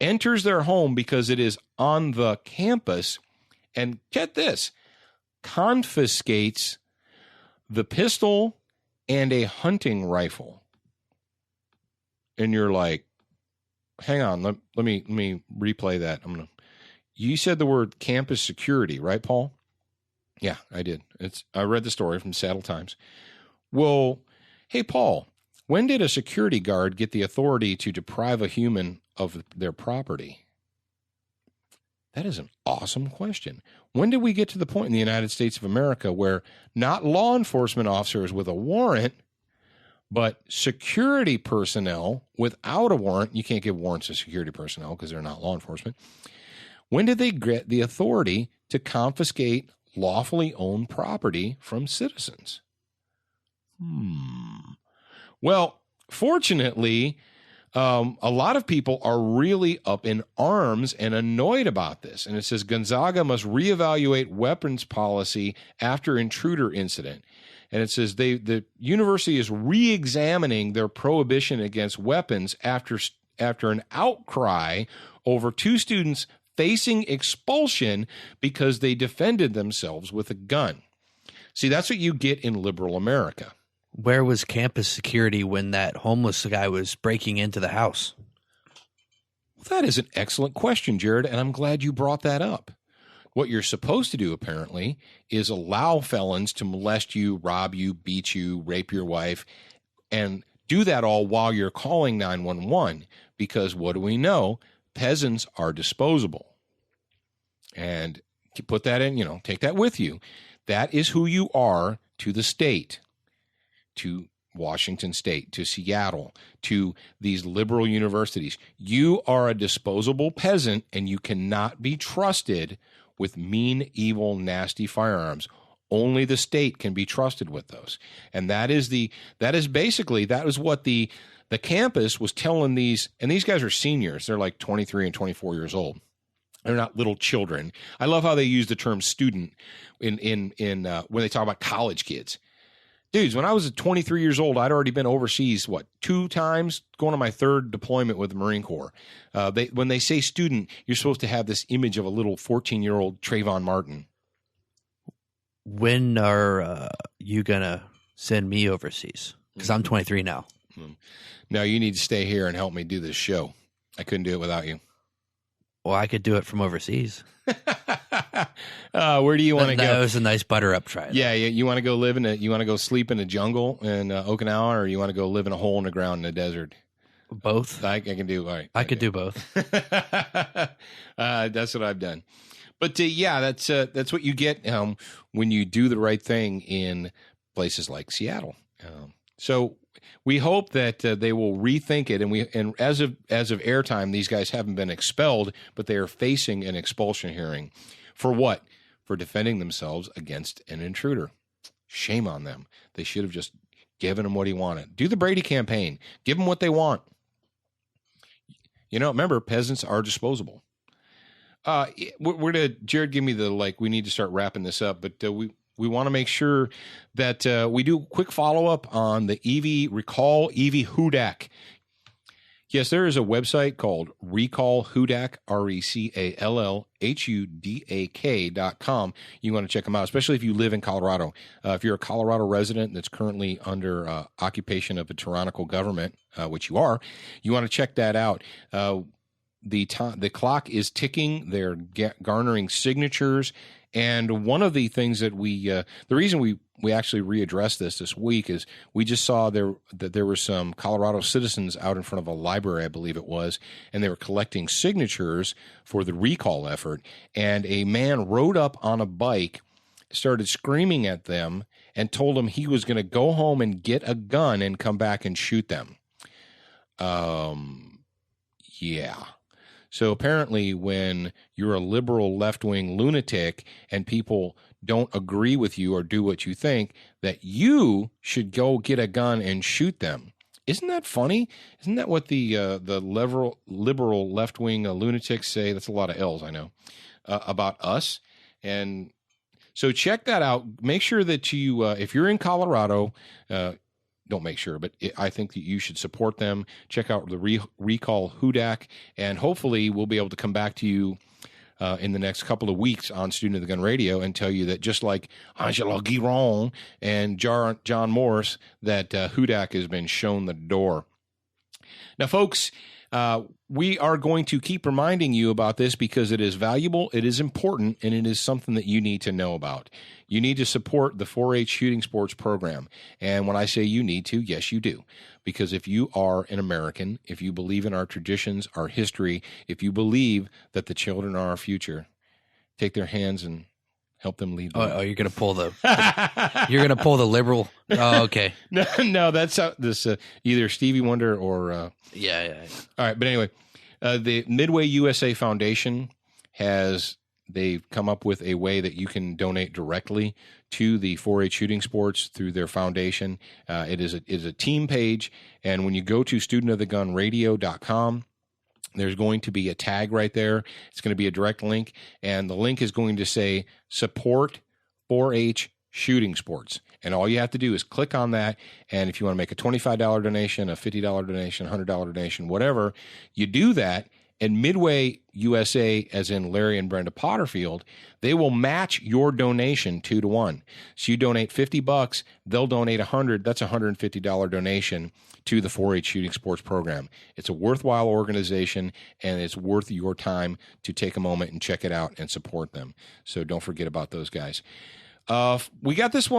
enters their home because it is on the campus, and get this, confiscates the pistol and a hunting rifle. And you're like, hang on, let me replay that. You said the word campus security, right, Paul? Yeah, I did. I read the story from Seattle Times. Well, hey, Paul, when did a security guard get the authority to deprive a human of their property? That is an awesome question. When did we get to the point in the United States of America where not law enforcement officers with a warrant, but security personnel without a warrant — you can't give warrants to security personnel because they're not law enforcement — when did they get the authority to confiscate lawfully owned property from citizens? Well, fortunately, a lot of people are really up in arms and annoyed about this. And it says Gonzaga must reevaluate weapons policy after intruder incident. And it says the university is re-examining their prohibition against weapons after an outcry over two students facing expulsion because they defended themselves with a gun. See, that's what you get in liberal America. Where was campus security when that homeless guy was breaking into the house? Well, that is an excellent question, Jared, and I'm glad you brought that up. What you're supposed to do, apparently, is allow felons to molest you, rob you, beat you, rape your wife, and do that all while you're calling 911, because what do we know? Peasants are disposable. And put that in, take that with you. That is who you are to the state, to Washington State, to Seattle, to these liberal universities. You are a disposable peasant, and you cannot be trusted with mean, evil, nasty firearms. Only the state can be trusted with those. And that is what the campus was telling these, and these guys are seniors. They're like 23 and 24 years old. They're not little children. I love how they use the term student in when they talk about college kids. Dudes, when I was 23 years old, I'd already been overseas, 2 times, going on my 3rd deployment with the Marine Corps. When they say student, you're supposed to have this image of a little 14-year-old Trayvon Martin. When are you going to send me overseas? Because I'm 23 now. No, you need to stay here and help me do this show. I couldn't do it without you. Well, I could do it from overseas. Where do you want to go? That was a nice butter up try. Yeah. You want to go you want to go sleep in a jungle in Okinawa, or you want to go live in a hole in the ground in the desert? Both. I can do. All right. I could do both. That's what I've done. But that's what you get when you do the right thing in places like Seattle. So we hope that they will rethink it, and as of airtime, these guys haven't been expelled, but they are facing an expulsion hearing. For what? For defending themselves against an intruder. Shame on them. They should have just given him what he wanted. Do the Brady campaign. Give them what they want. Remember, peasants are disposable. Jared, give me we need to start wrapping this up, but we want to make sure that we do a quick follow-up on the Recall EV Hudak. Yes, there is a website called Recall Hudak, RECALLHUDAK.com. You want to check them out, especially if you live in Colorado. If you're a Colorado resident that's currently under occupation of a tyrannical government, which you are, you want to check that out. The clock is ticking. They're garnering signatures. And one of the things that the reason we actually readdressed this week is we just saw that there were some Colorado citizens out in front of a library, I believe it was, and they were collecting signatures for the recall effort. And a man rode up on a bike, started screaming at them, and told them he was going to go home and get a gun and come back and shoot them. Yeah. So apparently when you're a liberal left-wing lunatic and people don't agree with you or do what you think, that you should go get a gun and shoot them. Isn't that funny? Isn't that what the liberal left-wing lunatics say? That's a lot of L's, I know, about us. And so check that out. Make sure that you, if you're in Colorado, don't make sure, but I think that you should support them. Check out the Recall Hudak, and hopefully we'll be able to come back to you in the next couple of weeks on Student of the Gun Radio and tell you that just like Angela Giron and John Morris, that Hudak has been shown the door. Now, folks, we are going to keep reminding you about this because it is valuable, it is important, and it is something that you need to know about. You need to support the 4-H shooting sports program. And when I say you need to, yes, you do. Because if you are an American, if you believe in our traditions, our history, if you believe that the children are our future, take their hands and help them lead them. Oh, you're going to pull you're going to pull the liberal. Oh, okay. No, that's this either Stevie Wonder or yeah. All right, but anyway, the Midway USA Foundation they've come up with a way that you can donate directly to the 4-H shooting sports through their foundation. It is a team page, and when you go to studentofthegunradio.com, there's going to be a tag right there. It's going to be a direct link, and the link is going to say support 4-H shooting sports. And all you have to do is click on that, and if you want to make a $25 donation, a $50 donation, $100 donation, whatever, you do that, And Midway USA, as in Larry and Brenda Potterfield, they will match your donation 2-to-1. So you donate $50, they'll donate $100. That's a $150 donation to the 4-H Shooting Sports Program. It's a worthwhile organization, and it's worth your time to take a moment and check it out and support them. So don't forget about those guys. We got this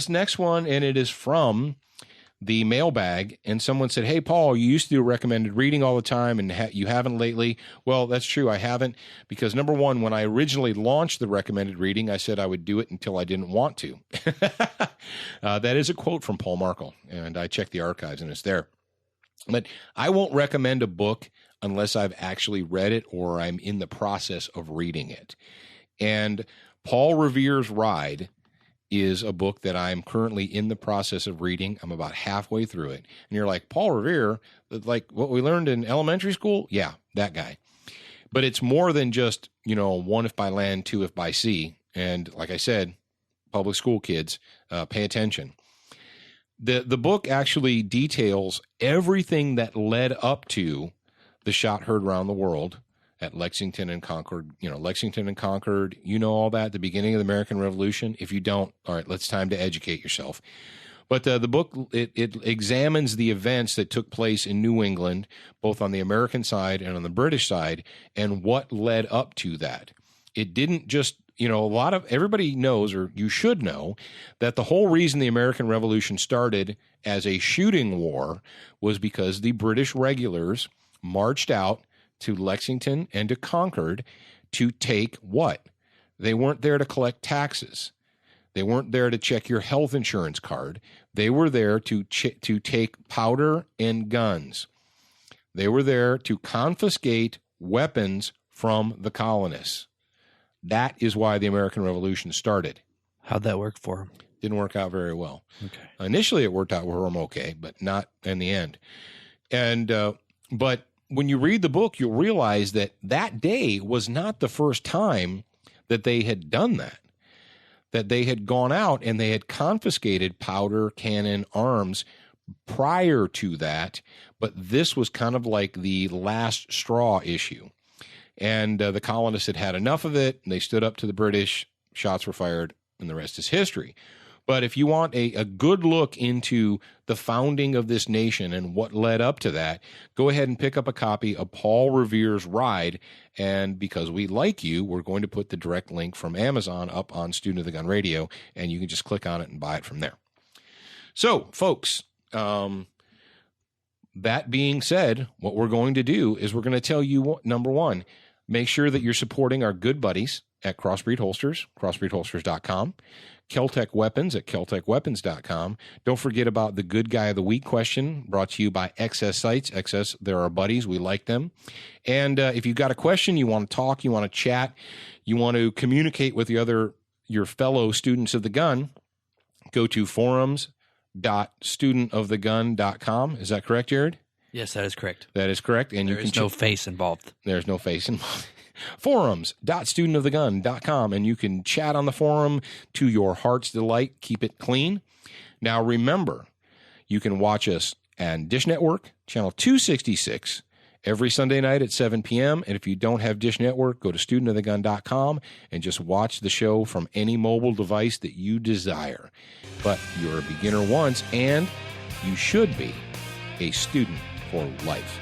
next one, and it is from the mailbag, and someone said, hey, Paul, you used to do recommended reading all the time, and you haven't lately. Well, that's true. I haven't, because number one, when I originally launched the recommended reading, I said I would do it until I didn't want to. That is a quote from Paul Markle, and I checked the archives, and it's there. But I won't recommend a book unless I've actually read it or I'm in the process of reading it. And Paul Revere's Ride is a book that I'm currently in the process of reading. I'm about halfway through it. And you're like, Paul Revere, like what we learned in elementary school? Yeah, that guy. But it's more than just, one if by land, two if by sea. And like I said, public school kids, pay attention. The book actually details everything that led up to the shot heard around the world at Lexington and Concord, all that, the beginning of the American Revolution. If you don't, all right, it's time to educate yourself. But the book, it examines the events that took place in New England, both on the American side and on the British side, and what led up to that. It didn't just, everybody knows, or you should know, that the whole reason the American Revolution started as a shooting war was because the British regulars marched out to Lexington and to Concord to take what? They weren't there to collect taxes. They weren't there to check your health insurance card. They were there to take powder and guns. They were there to confiscate weapons from the colonists. That is why the American Revolution started. How'd that work for them? Didn't work out very well. Okay. Initially, it worked out for them okay, but not in the end. And but when you read the book, you'll realize that day was not the first time that they had done that they had gone out and they had confiscated powder, cannon, arms prior to that, but this was kind of like the last straw issue. And the colonists had had enough of it, and they stood up to the British, shots were fired, and the rest is history. But if you want a good look into the founding of this nation and what led up to that, go ahead and pick up a copy of Paul Revere's Ride. And because we like you, we're going to put the direct link from Amazon up on Student of the Gun Radio, and you can just click on it and buy it from there. So, folks, that being said, what we're going to do is we're going to tell you, number one, make sure that you're supporting our good buddies at Crossbreed Holsters, crossbreedholsters.com. Keltec Weapons at keltecweapons.com. Don't forget about the Good Guy of the Week question, brought to you by XS Sites. XS, they're our buddies. We like them. And if you've got a question, you want to talk, you want to chat, you want to communicate with your fellow students of the gun, go to forums.studentofthegun.com. Is that correct, Jared? Yes, that is correct. That is correct. And there is no face involved. There's no face involved. Forums.studentofthegun.com, and you can chat on the forum to your heart's delight. Keep it clean. Now, remember, you can watch us on Dish Network, channel 266, every Sunday night at 7 p.m. And if you don't have Dish Network, go to studentofthegun.com and just watch the show from any mobile device that you desire. But you're a beginner once, and you should be a student for life.